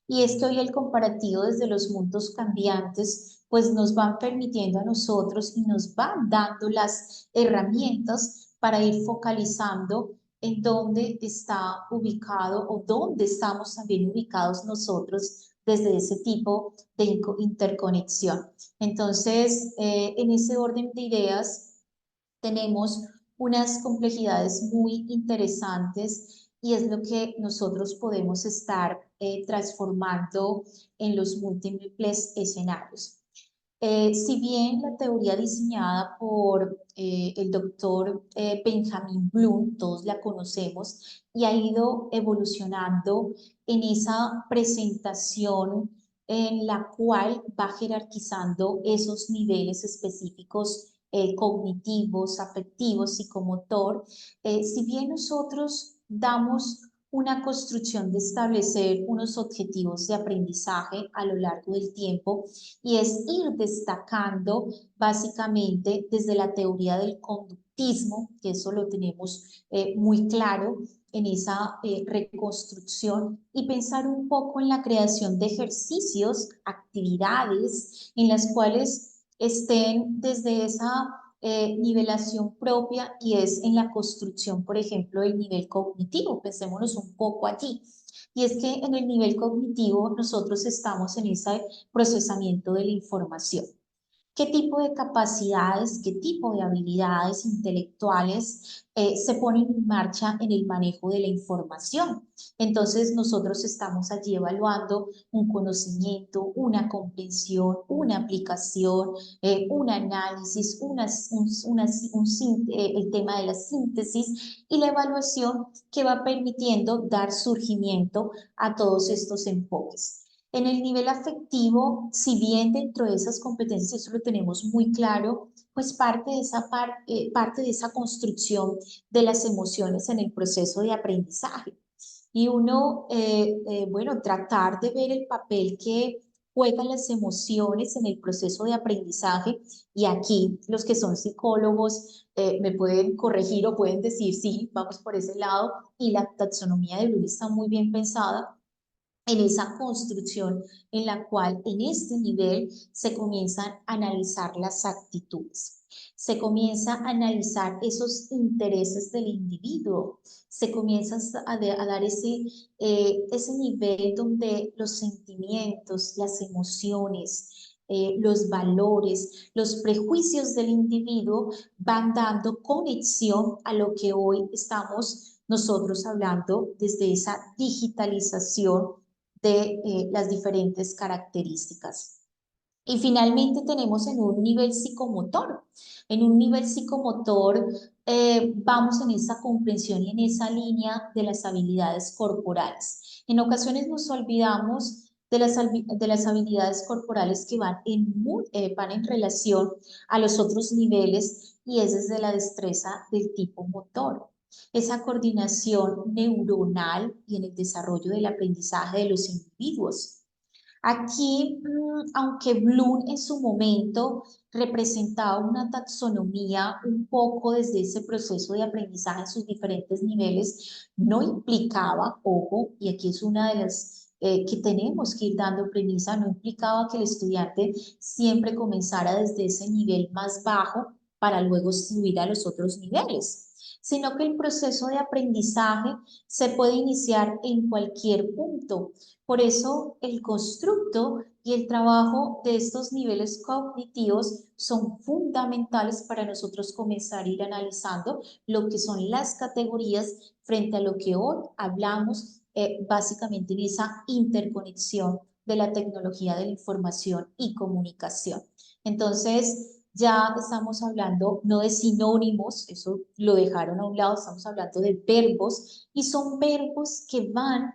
Y es que hoy el comparativo desde los mundos cambiantes pues nos van permitiendo a nosotros y nos van dando las herramientas para ir focalizando en dónde está ubicado, o dónde estamos también ubicados nosotros desde ese tipo de interconexión. Entonces, en ese orden de ideas tenemos unas complejidades muy interesantes, y es lo que nosotros podemos estar transformando en los múltiples escenarios. Si bien la teoría diseñada por el doctor Benjamin Bloom, todos la conocemos, y ha ido evolucionando en esa presentación en la cual va jerarquizando esos niveles específicos cognitivos, afectivos, psicomotor. Si bien nosotros damos una construcción de establecer unos objetivos de aprendizaje a lo largo del tiempo, y es ir destacando básicamente desde la teoría del conductismo, que eso lo tenemos muy claro en esa reconstrucción, y pensar un poco en la creación de ejercicios, actividades en las cuales estén desde esa nivelación propia, y es en la construcción, por ejemplo, del nivel cognitivo. Pensémonos un poco allí. Y es que en el nivel cognitivo nosotros estamos en ese procesamiento de la información. ¿Qué tipo de capacidades, qué tipo de habilidades intelectuales se ponen en marcha en el manejo de la información? Entonces nosotros estamos allí evaluando un conocimiento, una comprensión, una aplicación, un análisis, el tema de la síntesis y la evaluación, que va permitiendo dar surgimiento a todos estos enfoques. En el nivel afectivo, si bien dentro de esas competencias eso lo tenemos muy claro, pues parte de esa construcción de las emociones en el proceso de aprendizaje. y uno, bueno, tratar de ver el papel que juegan las emociones en el proceso de aprendizaje. Y aquí los que son psicólogos me pueden corregir o pueden decir, sí, vamos por ese lado, y la taxonomía de Bloom está muy bien pensada en esa construcción en la cual en este nivel se comienzan a analizar las actitudes, se comienza a analizar esos intereses del individuo, se comienza a dar ese nivel donde los sentimientos, las emociones, los valores, los prejuicios del individuo van dando conexión a lo que hoy estamos nosotros hablando desde esa digitalización de las diferentes características. Y finalmente tenemos en un nivel psicomotor. En un nivel psicomotor vamos en esa comprensión y en esa línea de las habilidades corporales. En ocasiones nos olvidamos de las habilidades corporales que van en relación a los otros niveles y es desde la destreza del tipo motor. Esa coordinación neuronal y en el desarrollo del aprendizaje de los individuos. Aquí, aunque Bloom en su momento representaba una taxonomía un poco desde ese proceso de aprendizaje en sus diferentes niveles, no implicaba, ojo, y aquí es una de las que tenemos que ir dando premisa, no implicaba que el estudiante siempre comenzara desde ese nivel más bajo para luego subir a los otros niveles, sino que el proceso de aprendizaje se puede iniciar en cualquier punto. Por eso el constructo y el trabajo de estos niveles cognitivos son fundamentales para nosotros comenzar a ir analizando lo que son las categorías frente a lo que hoy hablamos básicamente en esa interconexión de la tecnología de la información y comunicación. Entonces, ya estamos hablando no de sinónimos, eso lo dejaron a un lado, estamos hablando de verbos y son verbos que van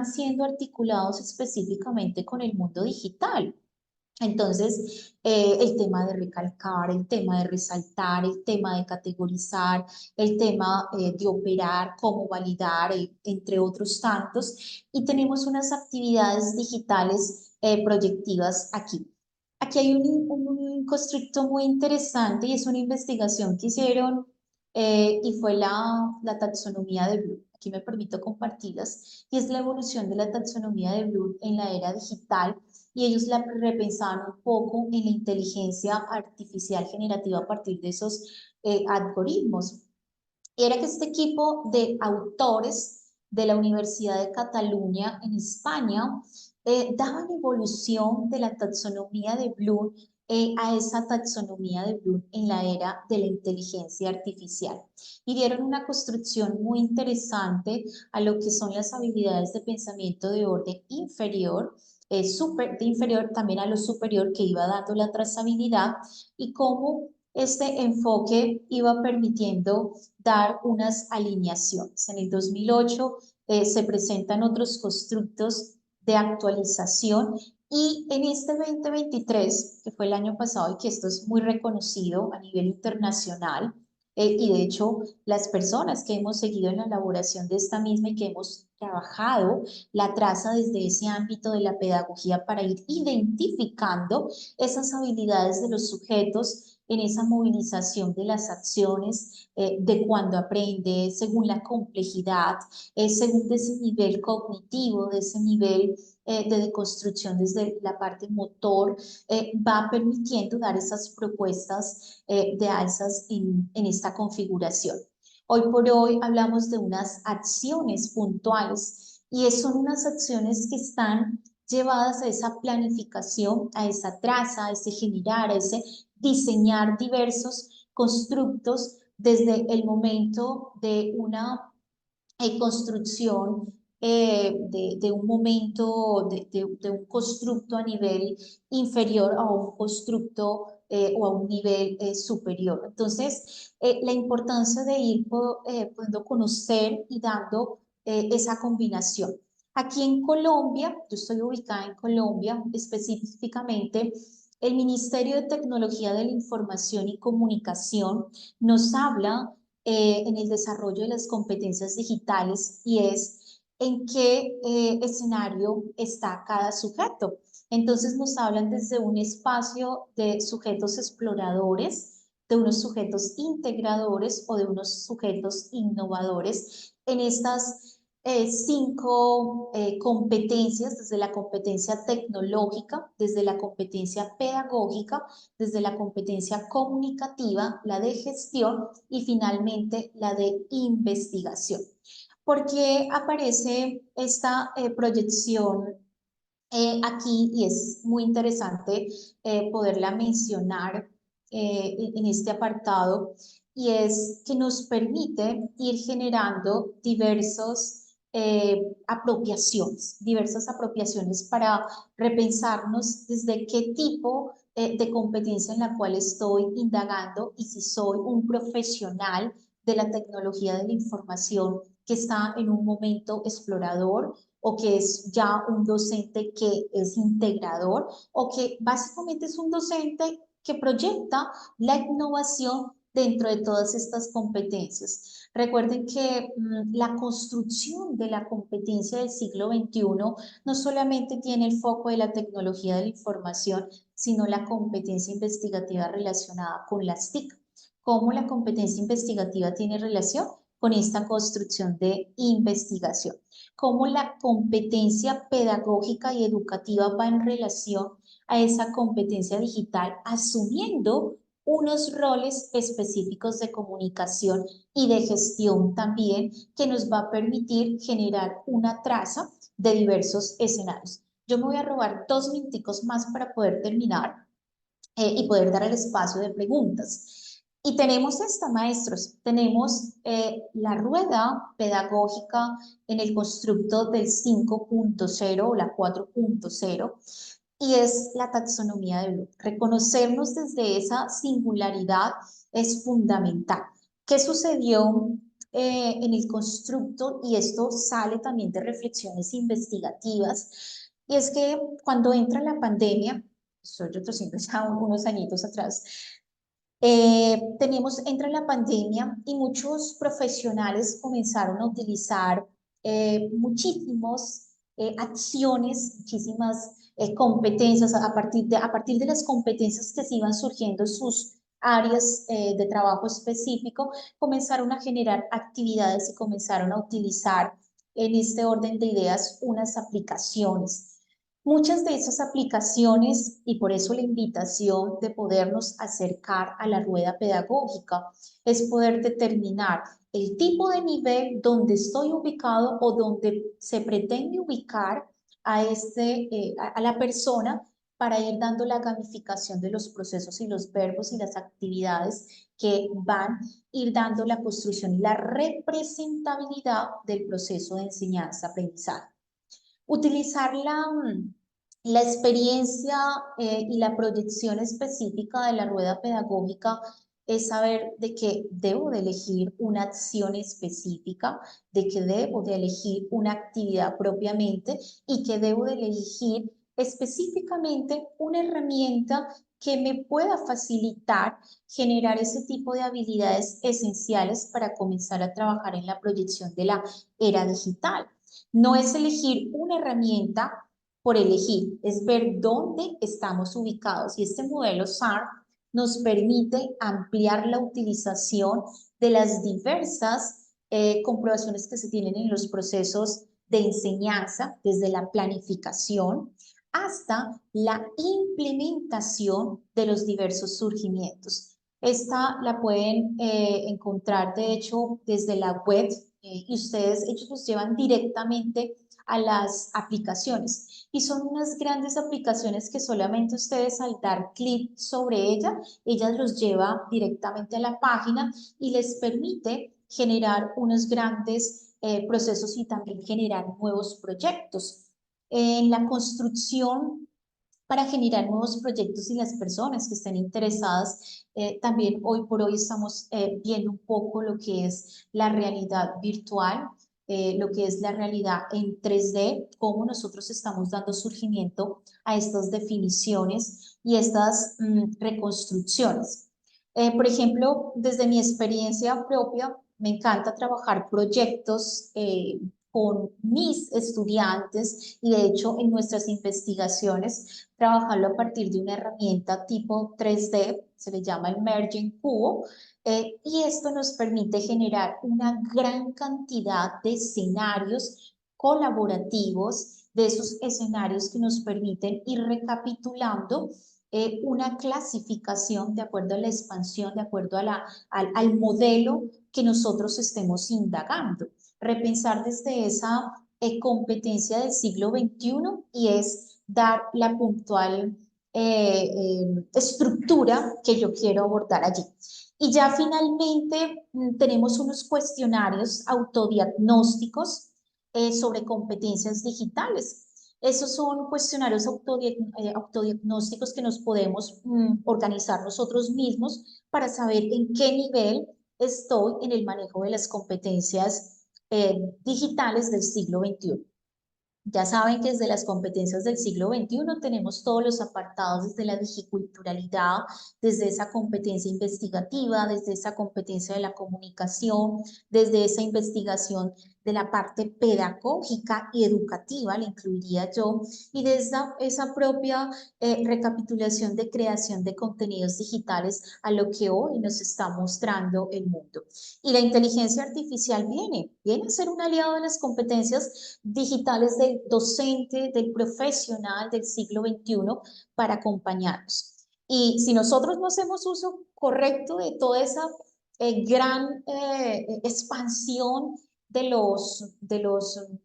siendo articulados específicamente con el mundo digital. Entonces, el tema de recalcar, el tema de resaltar, el tema de categorizar, el tema de operar, cómo validar, entre otros tantos. Y tenemos unas actividades digitales proyectivas aquí. Aquí hay un constructo muy interesante y es una investigación que hicieron y fue la taxonomía de Bloom. Aquí me permito compartirlas y es la evolución de la taxonomía de Bloom en la era digital y ellos la repensaban un poco en la inteligencia artificial generativa a partir de esos algoritmos. Y era que este equipo de autores de la Universidad de Cataluña en España daban evolución de la taxonomía de Bloom a esa taxonomía de Bloom en la era de la inteligencia artificial. Y dieron una construcción muy interesante a lo que son las habilidades de pensamiento de orden inferior, de inferior también a lo superior que iba dando la trazabilidad y cómo este enfoque iba permitiendo dar unas alineaciones. En el 2008 se presentan otros constructos de actualización y en este 2023, que fue el año pasado y que esto es muy reconocido a nivel internacional, y de hecho las personas que hemos seguido en la elaboración de esta misma y que hemos trabajado la traza desde ese ámbito de la pedagogía para ir identificando esas habilidades de los sujetos en esa movilización de las acciones, de cuando aprende, según la complejidad, según de ese nivel cognitivo, de ese nivel de deconstrucción desde la parte motor, va permitiendo dar esas propuestas de alzas en esta configuración. Hoy por hoy hablamos de unas acciones puntuales y son unas acciones que están llevadas a esa planificación, a esa traza, a ese generar, a ese diseñar diversos constructos desde el momento de una construcción de un momento, de un constructo a nivel inferior a un constructo o a un nivel superior. Entonces, la importancia de ir pudiendo conocer y dando esa combinación. Aquí en Colombia, yo estoy ubicada en Colombia, específicamente el Ministerio de Tecnología de la Información y Comunicación nos habla en el desarrollo de las competencias digitales, y es en qué escenario está cada sujeto. Entonces nos hablan desde un espacio de sujetos exploradores, de unos sujetos integradores o de unos sujetos innovadores en estas 5 competencias, desde la competencia tecnológica, desde la competencia pedagógica, desde la competencia comunicativa, la de gestión y finalmente la de investigación. ¿Por qué aparece esta proyección aquí? Y es muy interesante poderla mencionar en este apartado, y es que nos permite ir generando diversas apropiaciones para repensarnos desde qué tipo de competencia en la cual estoy indagando, y si soy un profesional de la tecnología de la información que está en un momento explorador, o que es ya un docente que es integrador, o que básicamente es un docente que proyecta la innovación dentro de todas estas competencias. Recuerden que la construcción de la competencia del siglo XXI no solamente tiene el foco de la tecnología de la información, sino la competencia investigativa relacionada con las TIC. ¿Cómo la competencia investigativa tiene relación con esta construcción de investigación? Cómo la competencia pedagógica y educativa va en relación a esa competencia digital, asumiendo unos roles específicos de comunicación y de gestión también, que nos va a permitir generar una traza de diversos escenarios. Yo me voy a robar 2 minuticos más para poder terminar y poder dar el espacio de preguntas. Y tenemos esta, maestros, tenemos la rueda pedagógica en el constructo del 5.0 o la 4.0, y es la taxonomía de Bloom. Reconocernos desde esa singularidad es fundamental. ¿Qué sucedió en el constructo? Y esto sale también de reflexiones investigativas, y es que cuando entra la pandemia, estoy retrocediendo ya unos añitos atrás, entra la pandemia y muchos profesionales comenzaron a utilizar muchísimas acciones, muchísimas competencias, a partir de las competencias que se iban surgiendo en sus áreas de trabajo específico, comenzaron a generar actividades y comenzaron a utilizar en este orden de ideas unas aplicaciones. Muchas de esas aplicaciones, y por eso la invitación de podernos acercar a la rueda pedagógica, es poder determinar el tipo de nivel donde estoy ubicado o donde se pretende ubicar a la persona, para ir dando la gamificación de los procesos y los verbos y las actividades que van a ir dando la construcción y la representabilidad del proceso de enseñanza-aprendizaje. Utilizar la experiencia y la proyección específica de la rueda pedagógica es saber de que debo de elegir una acción específica, de que debo de elegir una actividad propiamente, y que debo de elegir específicamente una herramienta que me pueda facilitar generar ese tipo de habilidades esenciales para comenzar a trabajar en la proyección de la era digital. No es elegir una herramienta por elegir, es ver dónde estamos ubicados, y este modelo SAR nos permite ampliar la utilización de las diversas comprobaciones que se tienen en los procesos de enseñanza, desde la planificación hasta la implementación de los diversos surgimientos. Esta la pueden encontrar, de hecho, desde la web, y ellos los llevan directamente a las aplicaciones, y son unas grandes aplicaciones que solamente ustedes, al dar clic sobre ellas los lleva directamente a la página y les permite generar unos grandes procesos y también generar nuevos proyectos. En la construcción para generar nuevos proyectos, y las personas que estén interesadas, también hoy por hoy estamos viendo un poco lo que es la realidad virtual, lo que es la realidad en 3D, cómo nosotros estamos dando surgimiento a estas definiciones y estas reconstrucciones. Por ejemplo, desde mi experiencia propia, me encanta trabajar proyectos con mis estudiantes y de hecho en nuestras investigaciones trabajarlo a partir de una herramienta tipo 3D, se le llama el Merging Cubo, y esto nos permite generar una gran cantidad de escenarios colaborativos, de esos escenarios que nos permiten ir recapitulando una clasificación de acuerdo a la expansión, de acuerdo a al modelo que nosotros estemos indagando. Repensar desde esa competencia del siglo XXI y es dar la puntual estructura que yo quiero abordar allí. Y ya finalmente tenemos unos cuestionarios autodiagnósticos sobre competencias digitales. Esos son cuestionarios autodiagnósticos que nos podemos organizar nosotros mismos para saber en qué nivel estoy en el manejo de las competencias digitales del siglo XXI. Ya saben que desde las competencias del siglo XXI tenemos todos los apartados desde la digiculturalidad, desde esa competencia investigativa, desde esa competencia de la comunicación, desde esa investigación de la parte pedagógica y educativa, le incluiría yo, y desde esa propia recapitulación de creación de contenidos digitales a lo que hoy nos está mostrando el mundo. Y la inteligencia artificial viene a ser un aliado de las competencias digitales del docente, del profesional del siglo XXI para acompañarnos. Y si nosotros no hacemos uso correcto de toda esa gran expansión de los,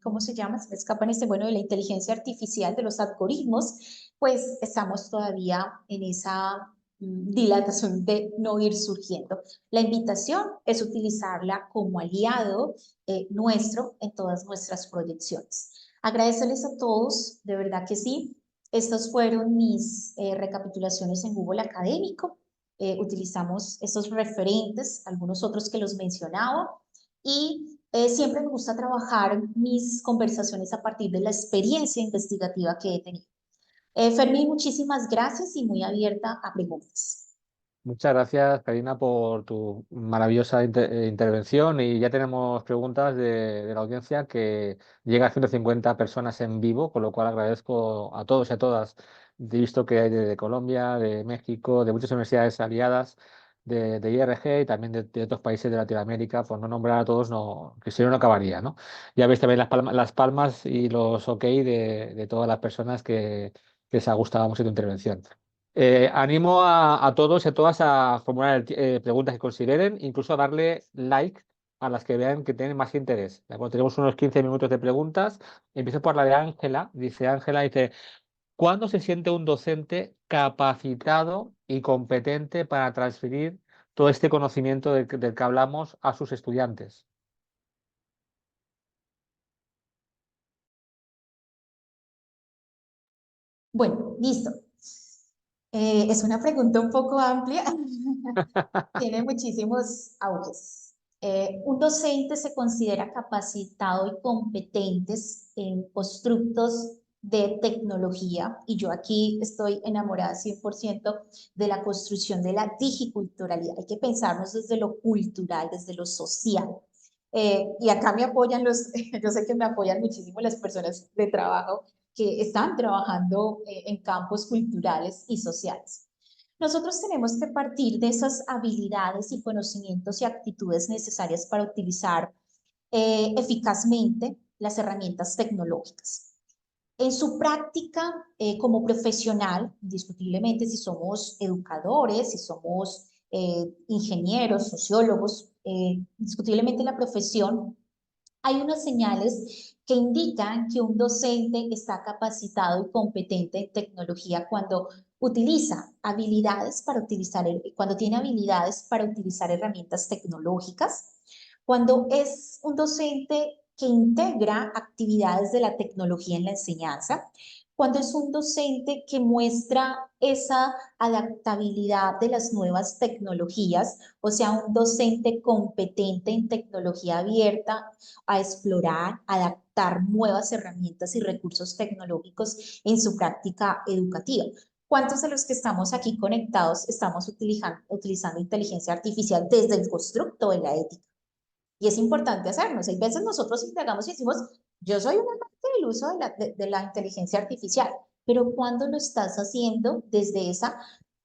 ¿cómo se llama? Se me escapan bueno, de la inteligencia artificial, de los algoritmos, pues estamos todavía en esa dilatación de no ir surgiendo. La invitación es utilizarla como aliado nuestro en todas nuestras proyecciones. Agradecerles a todos, de verdad que sí. Estas fueron mis recapitulaciones en Google Académico. Utilizamos estos referentes, algunos otros que los mencionaba, y siempre me gusta trabajar mis conversaciones a partir de la experiencia investigativa que he tenido. Fermín, muchísimas gracias y muy abierta a preguntas. Muchas gracias, Karina, por tu maravillosa intervención. Y ya tenemos preguntas de la audiencia que llega a 150 personas en vivo, con lo cual agradezco a todos y a todas. He visto que hay de Colombia, de México, de muchas universidades aliadas, de IRG y también de otros países de Latinoamérica. Por no nombrar a todos, no, que si no, no acabaría, ¿no? Ya veis también las palmas y los ok de todas las personas que les ha gustado mucho tu intervención. Animo a todos y a todas a formular preguntas que consideren, incluso a darle like a las que vean que tienen más interés. ¿De acuerdo? Tenemos unos 15 minutos de preguntas. Empiezo por la de Ángela. Ángela dice, ¿cuándo se siente un docente capacitado y competente para transferir todo este conocimiento del que hablamos a sus estudiantes? Bueno, listo. Es una pregunta un poco amplia. Tiene muchísimos auges. Un docente se considera capacitado y competente en constructos de tecnología, y yo aquí estoy enamorada 100% de la construcción de la digiculturalidad. Hay que pensarnos desde lo cultural, desde lo social. Y acá me apoyan yo sé que me apoyan muchísimo las personas de trabajo que están trabajando en campos culturales y sociales. Nosotros tenemos que partir de esas habilidades y conocimientos y actitudes necesarias para utilizar eficazmente las herramientas tecnológicas. En su práctica como profesional, indiscutiblemente si somos educadores, si somos ingenieros, sociólogos, indiscutiblemente la profesión, hay unas señales que indican que un docente está capacitado y competente en tecnología cuando utiliza habilidades para utilizar, cuando tiene habilidades para utilizar herramientas tecnológicas, cuando es un docente que integra actividades de la tecnología en la enseñanza, cuando es un docente que muestra esa adaptabilidad de las nuevas tecnologías, o sea, un docente competente en tecnología abierta a explorar, adaptar nuevas herramientas y recursos tecnológicos en su práctica educativa. ¿Cuántos de los que estamos aquí conectados estamos utilizando inteligencia artificial desde el constructo de la ética? Y es importante hacernos. Hay veces nosotros indagamos y decimos, yo soy un amante del uso de la inteligencia artificial, pero ¿cuándo lo estás haciendo desde esa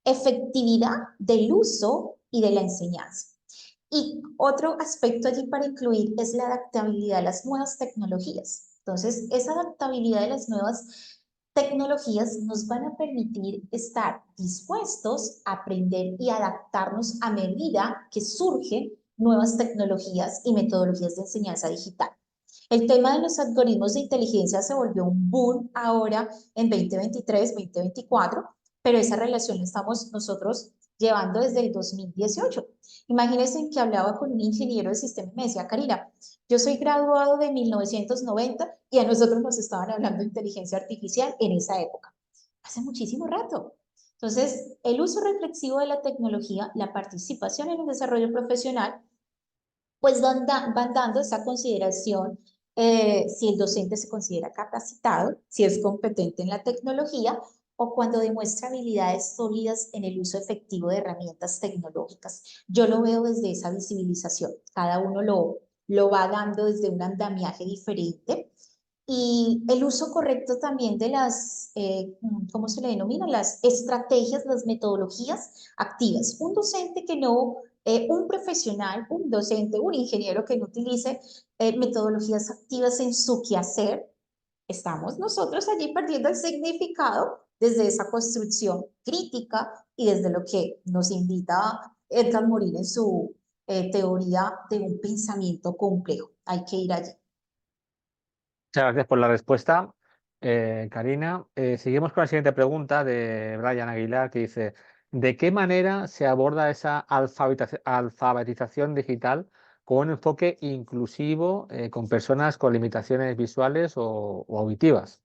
efectividad del uso y de la enseñanza? Y otro aspecto allí para incluir es la adaptabilidad a las nuevas tecnologías. Entonces, esa adaptabilidad de las nuevas tecnologías nos van a permitir estar dispuestos a aprender y adaptarnos a medida que surgen nuevas tecnologías y metodologías de enseñanza digital. El tema de los algoritmos de inteligencia se volvió un boom ahora en 2023, 2024, pero esa relación la estamos nosotros llevando desde el 2018. Imagínense que hablaba con un ingeniero de sistema y me decía, Karina, yo soy graduado de 1990 y a nosotros nos estaban hablando de inteligencia artificial en esa época. Hace muchísimo rato. Entonces, el uso reflexivo de la tecnología, la participación en el desarrollo profesional, pues van dando esa consideración si el docente se considera capacitado, si es competente en la tecnología o cuando demuestra habilidades sólidas en el uso efectivo de herramientas tecnológicas. Yo lo veo desde esa visibilización, cada uno lo va dando desde un andamiaje diferente. Y el uso correcto también de las, ¿cómo se le denomina? Las estrategias, las metodologías activas. Un docente que no, un profesional, un docente, un ingeniero que no utilice metodologías activas en su quehacer, estamos nosotros allí perdiendo el significado desde esa construcción crítica y desde lo que nos invita Edgar Morin en su teoría de un pensamiento complejo. Hay que ir allí. Muchas gracias por la respuesta, Karina. Seguimos con la siguiente pregunta de Brian Aguilar, que dice, ¿de qué manera se aborda esa alfabetización digital con un enfoque inclusivo con personas con limitaciones visuales o auditivas?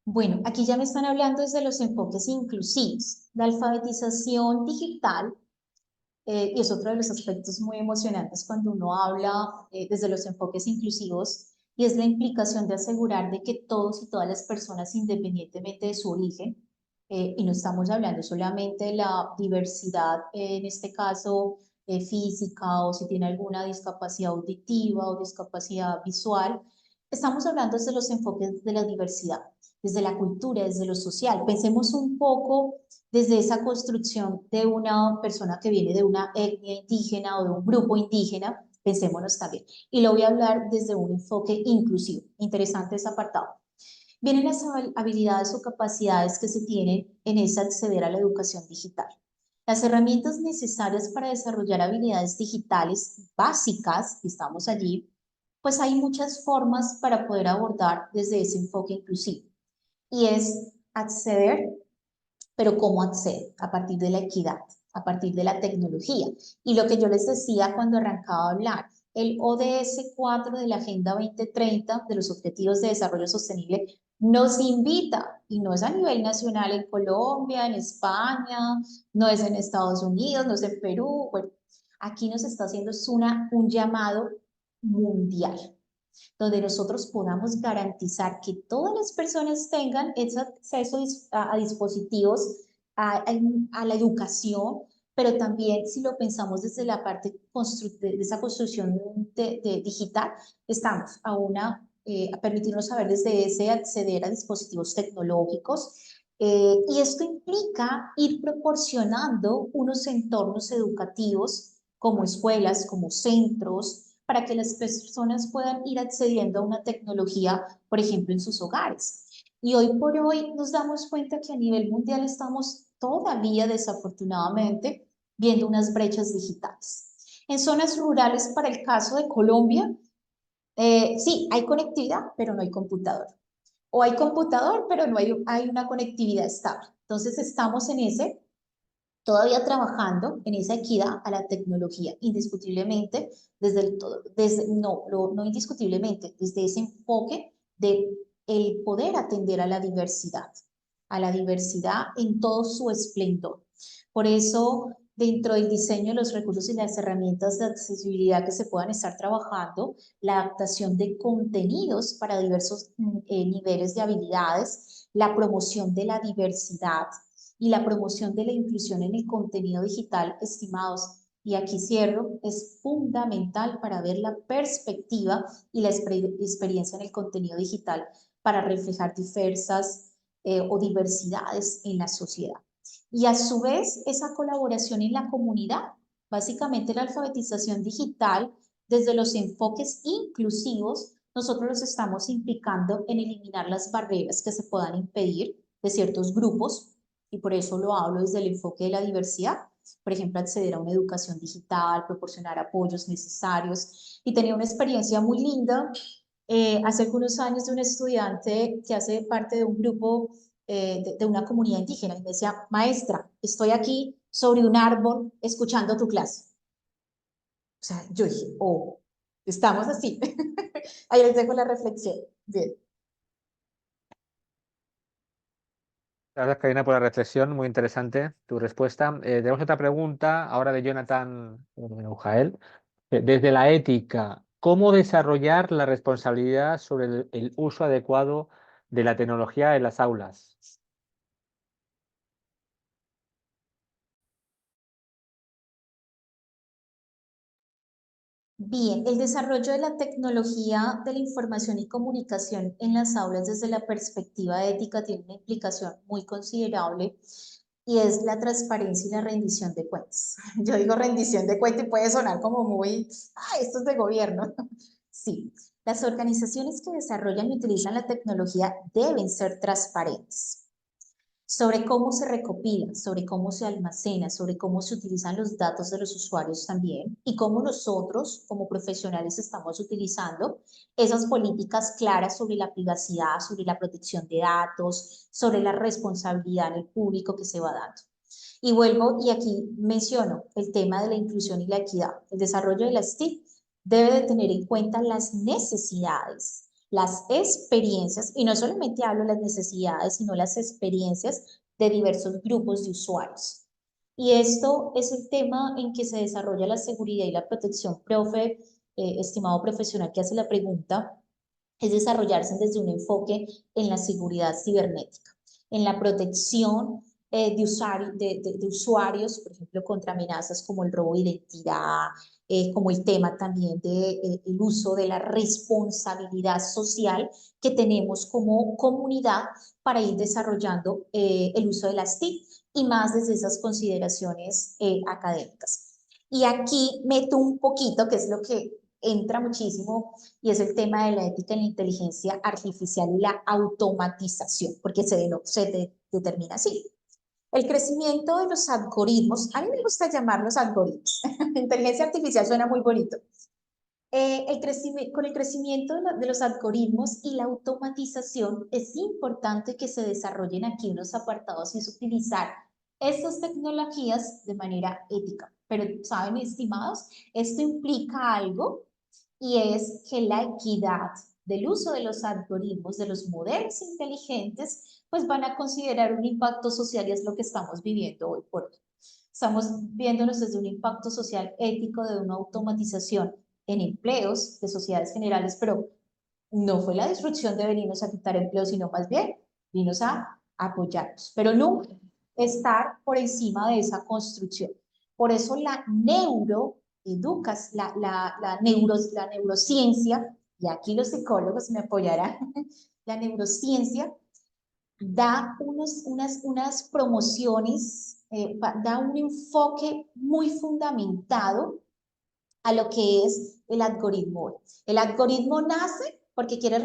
Bueno, aquí ya me están hablando desde los enfoques inclusivos. La alfabetización digital, y es otro de los aspectos muy emocionantes cuando uno habla desde los enfoques inclusivos, y es la implicación de asegurar de que todos y todas las personas, independientemente de su origen, y no estamos hablando solamente de la diversidad, en este caso física, o si tiene alguna discapacidad auditiva o discapacidad visual, estamos hablando desde los enfoques de la diversidad, desde la cultura, desde lo social. Pensemos un poco desde esa construcción de una persona que viene de una etnia indígena o de un grupo indígena, pensémonos también. Y lo voy a hablar desde un enfoque inclusivo. Interesante ese apartado. Vienen las habilidades o capacidades que se tienen en ese acceder a la educación digital. Las herramientas necesarias para desarrollar habilidades digitales básicas, que estamos allí, pues hay muchas formas para poder abordar desde ese enfoque inclusivo. Y es acceder, pero ¿cómo acceder? A partir de la equidad, a partir de la tecnología. Y lo que yo les decía cuando arrancaba a hablar, el ODS 4 de la Agenda 2030 de los Objetivos de Desarrollo Sostenible nos invita, y no es a nivel nacional en Colombia, en España, no es en Estados Unidos, no es en Perú, bueno, aquí nos está haciendo un llamado mundial, donde nosotros podamos garantizar que todas las personas tengan ese acceso a dispositivos, a la educación, pero también si lo pensamos desde la parte de esa construcción digital, estamos a permitirnos saber desde ese acceder a dispositivos tecnológicos, y esto implica ir proporcionando unos entornos educativos como escuelas, como centros, para que las personas puedan ir accediendo a una tecnología, por ejemplo, en sus hogares. Y hoy por hoy nos damos cuenta que a nivel mundial estamos todavía, desafortunadamente, viendo unas brechas digitales. En zonas rurales, para el caso de Colombia, sí, hay conectividad, pero no hay computador. O hay computador, pero no hay una conectividad estable. Entonces estamos en ese todavía trabajando en esa equidad a la tecnología, indiscutiblemente, no indiscutiblemente, desde ese enfoque de el poder atender a la diversidad en todo su esplendor. Por eso dentro del diseño de los recursos y las herramientas de accesibilidad que se puedan estar trabajando, la adaptación de contenidos para diversos niveles de habilidades, la promoción de la diversidad y la promoción de la inclusión en el contenido digital, estimados. Y aquí cierro, es fundamental para ver la perspectiva y la experiencia en el contenido digital para reflejar diversas o diversidades en la sociedad. Y a su vez, esa colaboración en la comunidad, básicamente la alfabetización digital, desde los enfoques inclusivos, nosotros los estamos implicando en eliminar las barreras que se puedan impedir de ciertos grupos, y por eso lo hablo desde el enfoque de la diversidad. Por ejemplo, acceder a una educación digital, proporcionar apoyos necesarios. Y tenía una experiencia muy linda hace algunos años de un estudiante que hace parte de un grupo de una comunidad indígena y me decía, maestra, estoy aquí sobre un árbol escuchando tu clase. O sea, yo dije, oh, estamos así. Ahí les dejo la reflexión. Bien. Gracias, Karina, por la reflexión. Muy interesante tu respuesta. Tenemos otra pregunta ahora de Jonathan Ujael. Desde la ética, ¿cómo desarrollar la responsabilidad sobre el uso adecuado de la tecnología en las aulas? Bien, el desarrollo de la tecnología de la información y comunicación en las aulas desde la perspectiva ética tiene una implicación muy considerable y es la transparencia y la rendición de cuentas. Yo digo rendición de cuentas y puede sonar como muy, esto es de gobierno. Sí, las organizaciones que desarrollan y utilizan la tecnología deben ser transparentes sobre cómo se recopila, sobre cómo se almacena, sobre cómo se utilizan los datos de los usuarios también y cómo nosotros como profesionales estamos utilizando esas políticas claras sobre la privacidad, sobre la protección de datos, sobre la responsabilidad en el público que se va dando. Y vuelvo y aquí menciono el tema de la inclusión y la equidad. El desarrollo de las TIC debe de tener en cuenta las necesidades, las experiencias, y no solamente hablo de las necesidades, sino las experiencias de diversos grupos de usuarios. Y esto es el tema en que se desarrolla la seguridad y la protección. Profe, estimado profesional que hace la pregunta, es desarrollarse desde un enfoque en la seguridad cibernética, en la protección de usuarios, por ejemplo, contra amenazas como el robo de identidad, como el tema también del uso de la responsabilidad social que tenemos como comunidad para ir desarrollando el uso de las TIC y más desde esas consideraciones académicas. Y aquí meto un poquito, que es lo que entra muchísimo, y es el tema de la ética en la inteligencia artificial y la automatización, porque determina así. El crecimiento de los algoritmos, a mí me gusta llamarlos algoritmos, inteligencia artificial suena muy bonito. Con el crecimiento de los algoritmos y la automatización, es importante que se desarrollen aquí unos apartados y es utilizar estas tecnologías de manera ética. Pero, ¿saben, estimados? Esto implica algo y es que la equidad del uso de los algoritmos, de los modelos inteligentes, pues van a considerar un impacto social y es lo que estamos viviendo hoy por hoy. Estamos viéndonos desde un impacto social ético de una automatización en empleos de sociedades generales, pero no fue la destrucción de venirnos a quitar empleos, sino más bien venirnos a apoyarnos, pero nunca estar por encima de esa construcción. Por eso la neurociencia, y aquí los psicólogos me apoyarán, la neurociencia da unas promociones, da un enfoque muy fundamentado a lo que es el algoritmo. El algoritmo nace porque quiere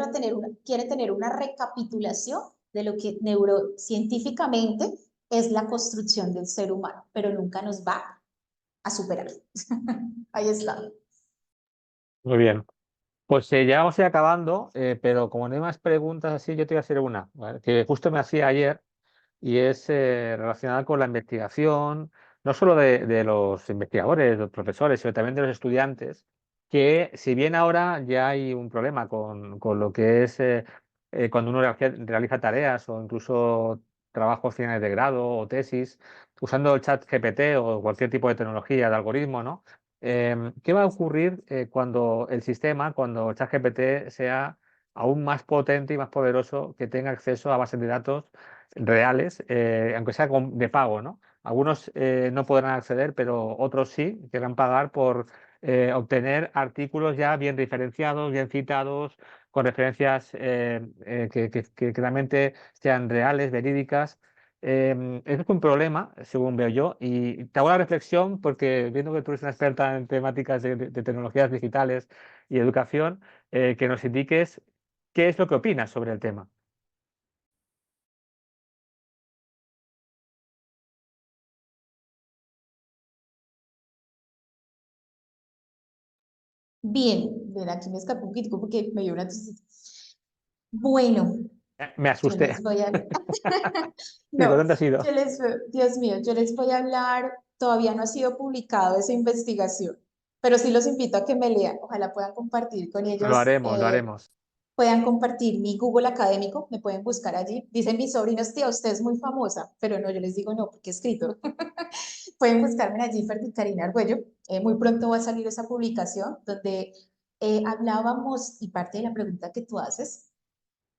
tener una recapitulación de lo que neurocientíficamente es la construcción del ser humano, pero nunca nos va a superar. Ahí está. Muy bien. Pues ya vamos a ir acabando, pero como no hay más preguntas así, yo te voy a hacer una, ¿vale? Que justo me hacía ayer y es relacionada con la investigación, no solo de los investigadores, los profesores, sino también de los estudiantes, que si bien ahora ya hay un problema con lo que es cuando uno realiza tareas o incluso trabajos finales de grado o tesis, usando el chat GPT o cualquier tipo de tecnología de algoritmo, ¿no? ¿Qué va a ocurrir cuando el sistema, cuando el chat GPT sea aún más potente y más poderoso, que tenga acceso a bases de datos reales, aunque sea de pago, ¿no? Algunos no podrán acceder, pero otros sí, querrán pagar por obtener artículos ya bien diferenciados, bien citados, con referencias que realmente sean reales, verídicas. Eso es un problema, según veo yo, y te hago la reflexión porque viendo que tú eres una experta en temáticas de tecnologías digitales y educación, que nos indiques qué es lo que opinas sobre el tema. Bien, ven, aquí me escapó un poquitico porque me dio una tosecita. Bueno, Me yo asusté. les voy a... Digo, No, ¿dónde has ido? Dios mío, yo les voy a hablar, todavía no ha sido publicado esa investigación, pero sí los invito a que me lean, ojalá puedan compartir con Lo ellos, haremos, lo haremos. puedan compartir mi Google académico, me pueden buscar allí. Dicen mis sobrinos, tía, usted es muy famosa, pero no, yo les digo no, porque he escrito. Pueden buscarme allí, Karina Argüello. Muy pronto va a salir esa publicación donde hablábamos, y parte de la pregunta que tú haces,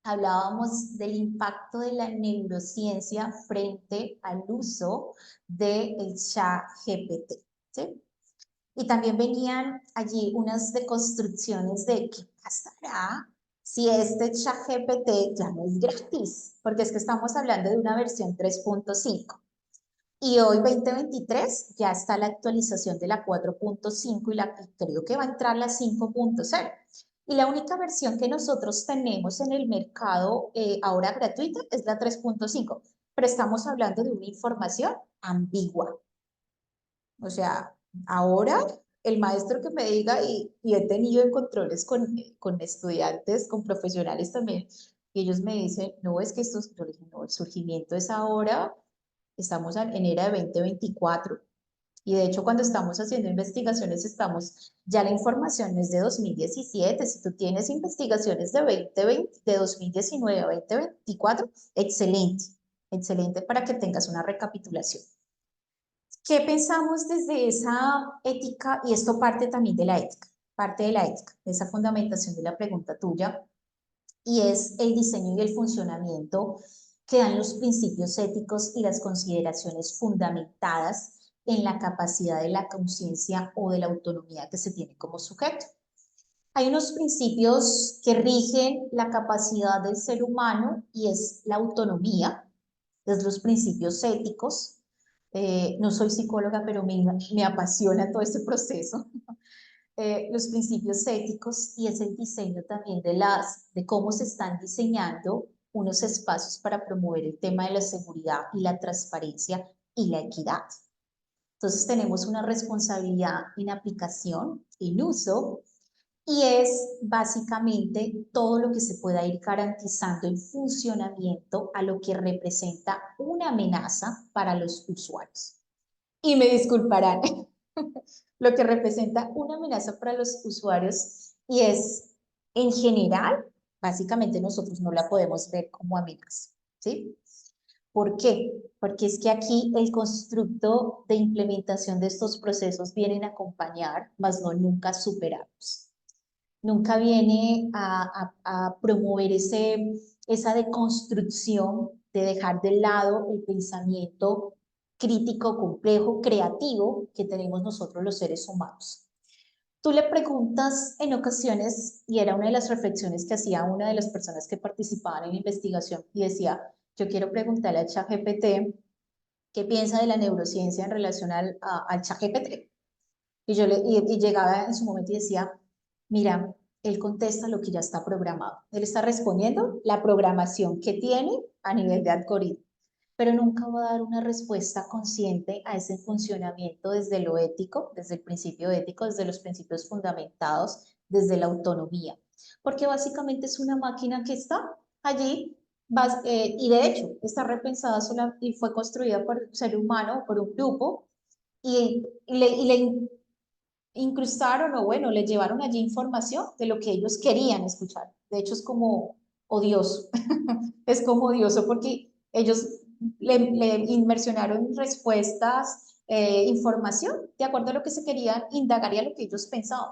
hablábamos del impacto de la neurociencia frente al uso del chat GPT, ¿sí? Y también venían allí unas deconstrucciones de qué pasará si este chat GPT ya no es gratis, porque es que estamos hablando de una versión 3.5. Y hoy, 2023, ya está la actualización de la 4.5 y creo que va a entrar la 5.0. Y la única versión que nosotros tenemos en el mercado ahora gratuita es la 3.5, pero estamos hablando de una información ambigua. O sea, ahora el maestro que me diga, y he tenido encontrones con estudiantes, con profesionales también, y ellos me dicen, no, es que esto, yo le dije, no, el surgimiento es ahora, estamos en era de 2024. Y de hecho, cuando estamos haciendo investigaciones, ya la información no es de 2017. Si tú tienes investigaciones de 2020, de 2019 a 2024, excelente, excelente para que tengas una recapitulación. ¿Qué pensamos desde esa ética? Y esto parte también de la ética, parte de la ética, de esa fundamentación de la pregunta tuya, y es el diseño y el funcionamiento que dan los principios éticos y las consideraciones fundamentadas en la capacidad de la conciencia o de la autonomía que se tiene como sujeto. Hay unos principios que rigen la capacidad del ser humano y es la autonomía, es los principios éticos. No soy psicóloga, pero me apasiona todo este proceso. Los principios éticos y es el diseño también de cómo se están diseñando unos espacios para promover el tema de la seguridad y la transparencia y la equidad. Entonces tenemos una responsabilidad en aplicación, en uso, y es básicamente todo lo que se pueda ir garantizando el funcionamiento a lo que representa una amenaza para los usuarios. Y me disculparán, lo que representa una amenaza para los usuarios y es, en general, básicamente nosotros no la podemos ver como amenaza, ¿sí? ¿Por qué? Porque es que aquí el constructo de implementación de estos procesos vienen a acompañar, mas no nunca superarlos. Nunca viene a promover esa deconstrucción de dejar de lado el pensamiento crítico, complejo, creativo que tenemos nosotros los seres humanos. Tú le preguntas en ocasiones, y era una de las reflexiones que hacía una de las personas que participaban en la investigación, y decía, yo quiero preguntarle al ChatGPT qué piensa de la neurociencia en relación al ChatGPT. Y llegaba en su momento y decía, mira, él contesta lo que ya está programado. Él está respondiendo la programación que tiene a nivel de algoritmo, pero nunca va a dar una respuesta consciente a ese funcionamiento desde lo ético, desde el principio ético, desde los principios fundamentados, desde la autonomía, porque básicamente es una máquina que está allí y de hecho está repensada sola y fue construida por un ser humano, por un grupo, y le incrustaron o bueno, le llevaron allí información de lo que ellos querían escuchar. De hecho, es como odioso, es como odioso porque ellos le inmersionaron respuestas, información, de acuerdo a lo que se querían indagar y a lo que ellos pensaban.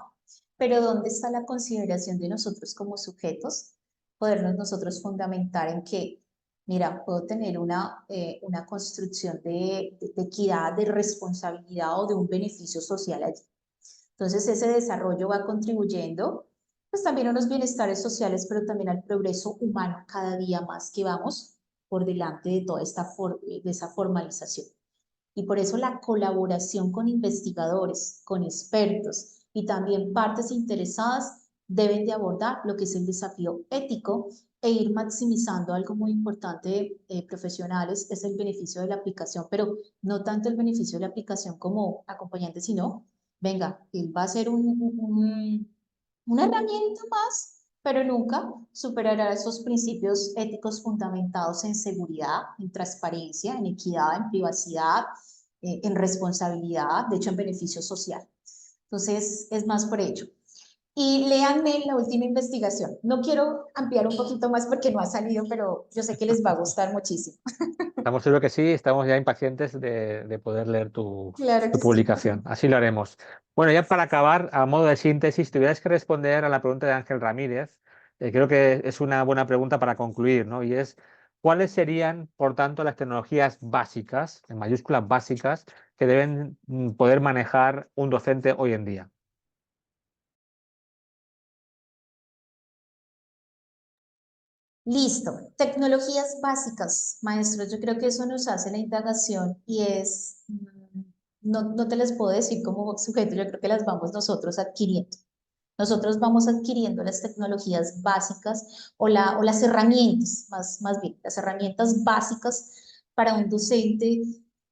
Pero ¿dónde está la consideración de nosotros como sujetos? Podernos nosotros fundamentar en que, mira, puedo tener una construcción de equidad, de responsabilidad o de un beneficio social allí. Entonces, ese desarrollo va contribuyendo, pues también a unos bienestares sociales, pero también al progreso humano cada día más que vamos por delante de toda de esa formalización. Y por eso la colaboración con investigadores, con expertos y también partes interesadas deben de abordar lo que es el desafío ético e ir maximizando algo muy importante, profesionales, es el beneficio de la aplicación, pero no tanto el beneficio de la aplicación como acompañante, sino, venga, él va a ser una herramienta más, pero nunca superará esos principios éticos fundamentados en seguridad, en transparencia, en equidad, en privacidad, en responsabilidad, de hecho en beneficio social. Entonces, es más por ello. Y léanme la última investigación. No quiero ampliar un poquito más porque no ha salido, pero yo sé que les va a gustar muchísimo. Estamos seguros que sí, estamos ya impacientes de poder leer Claro tu que sí. publicación. Así lo haremos. Bueno, ya para acabar, a modo de síntesis, tuvieras que responder a la pregunta de Ángel Ramírez. Creo que es una buena pregunta para concluir, ¿no? Y es, ¿cuáles serían, por tanto, las tecnologías básicas, en mayúsculas básicas, que deben poder manejar un docente hoy en día? Listo. Tecnologías básicas, maestros. Yo creo que eso nos hace la indagación y es, no te las puedo decir como sujeto, yo creo que las vamos nosotros adquiriendo. Nosotros vamos adquiriendo las tecnologías básicas o las herramientas, más bien, las herramientas básicas para un docente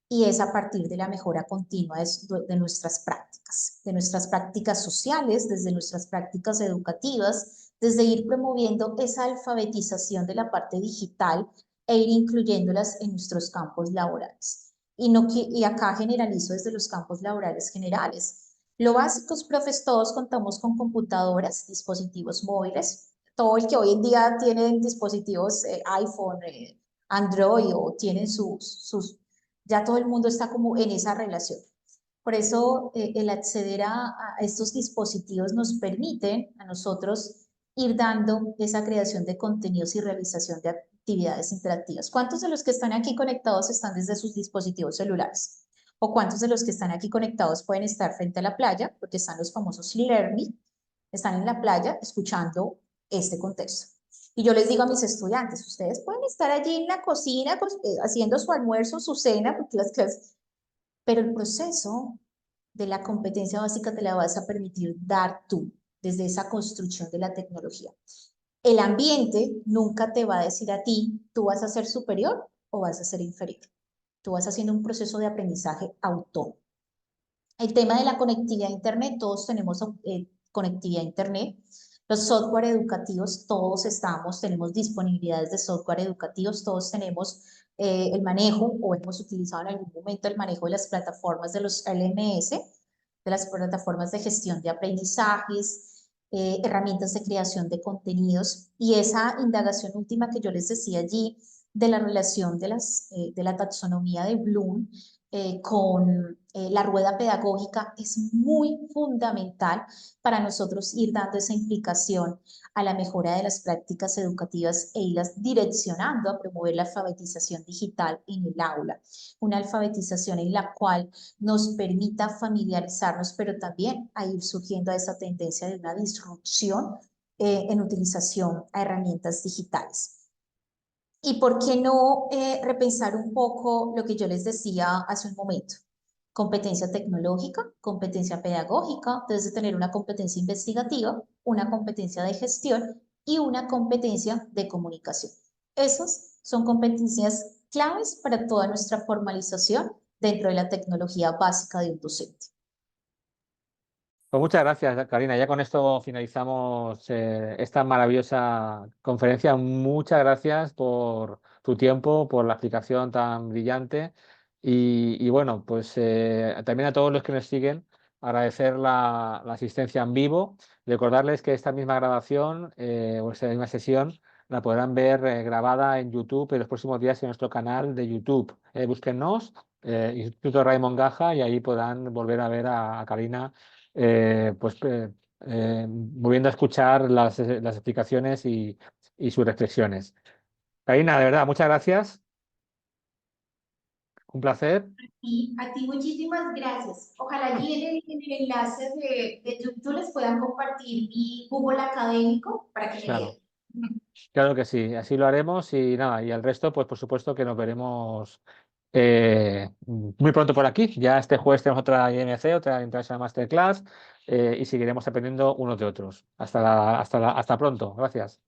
y es a partir de la mejora continua de nuestras prácticas sociales, desde nuestras prácticas educativas, desde ir promoviendo esa alfabetización de la parte digital e ir incluyéndolas en nuestros campos laborales. Y acá generalizo desde los campos laborales generales. Lo básico es, profes, todos contamos con computadoras, dispositivos móviles. Todo el que hoy en día tiene dispositivos iPhone, Android o tienen ya todo el mundo está como en esa relación. Por eso el acceder a estos dispositivos nos permite a nosotros ir dando esa creación de contenidos y realización de actividades interactivas. ¿Cuántos de los que están aquí conectados están desde sus dispositivos celulares? ¿O cuántos de los que están aquí conectados pueden estar frente a la playa? Porque están los famosos learning, están en la playa escuchando este contexto. Y yo les digo a mis estudiantes, ustedes pueden estar allí en la cocina haciendo su almuerzo, su cena, porque las clases, pero el proceso de la competencia básica te la vas a permitir dar tú, desde esa construcción de la tecnología. El ambiente nunca te va a decir a ti, tú vas a ser superior o vas a ser inferior. Tú vas haciendo un proceso de aprendizaje autónomo. El tema de la conectividad a Internet, todos tenemos conectividad a Internet. Los software educativos, tenemos disponibilidades de software educativos, todos tenemos el manejo o hemos utilizado en algún momento el manejo de las plataformas de los LMS, de las plataformas de gestión de aprendizajes, herramientas de creación de contenidos y esa indagación última que yo les decía allí de la relación de la taxonomía de Bloom con la rueda pedagógica es muy fundamental para nosotros ir dando esa implicación a la mejora de las prácticas educativas e irlas direccionando a promover la alfabetización digital en el aula. Una alfabetización en la cual nos permita familiarizarnos, pero también a ir surgiendo a esa tendencia de una disrupción en utilización a herramientas digitales. ¿Y por qué no repensar un poco lo que yo les decía hace un momento? Competencia tecnológica, competencia pedagógica, debes tener una competencia investigativa, una competencia de gestión y una competencia de comunicación. Esas son competencias claves para toda nuestra formalización dentro de la tecnología básica de un docente. Pues muchas gracias, Karina. Ya con esto finalizamos esta maravillosa conferencia. Muchas gracias por tu tiempo, por la explicación tan brillante. Y bueno, pues también a todos los que nos siguen, agradecer la asistencia en vivo. Recordarles que esta misma grabación o esta misma sesión la podrán ver grabada en YouTube en los próximos días en nuestro canal de YouTube. Búsquennos, Instituto Raymond Gaja, y ahí podrán volver a ver a Karina, pues volviendo a escuchar las explicaciones y sus reflexiones. Karina, de verdad, muchas gracias. Un placer. Y a ti muchísimas gracias. Ojalá allí en el enlace de YouTube les puedan compartir mi Google académico para que me Claro. lean. Claro que sí, así lo haremos y nada, y el resto, pues por supuesto que nos veremos muy pronto por aquí. Ya este jueves tenemos otra IMC, otra International Masterclass, y seguiremos aprendiendo unos de otros. Hasta pronto. Gracias.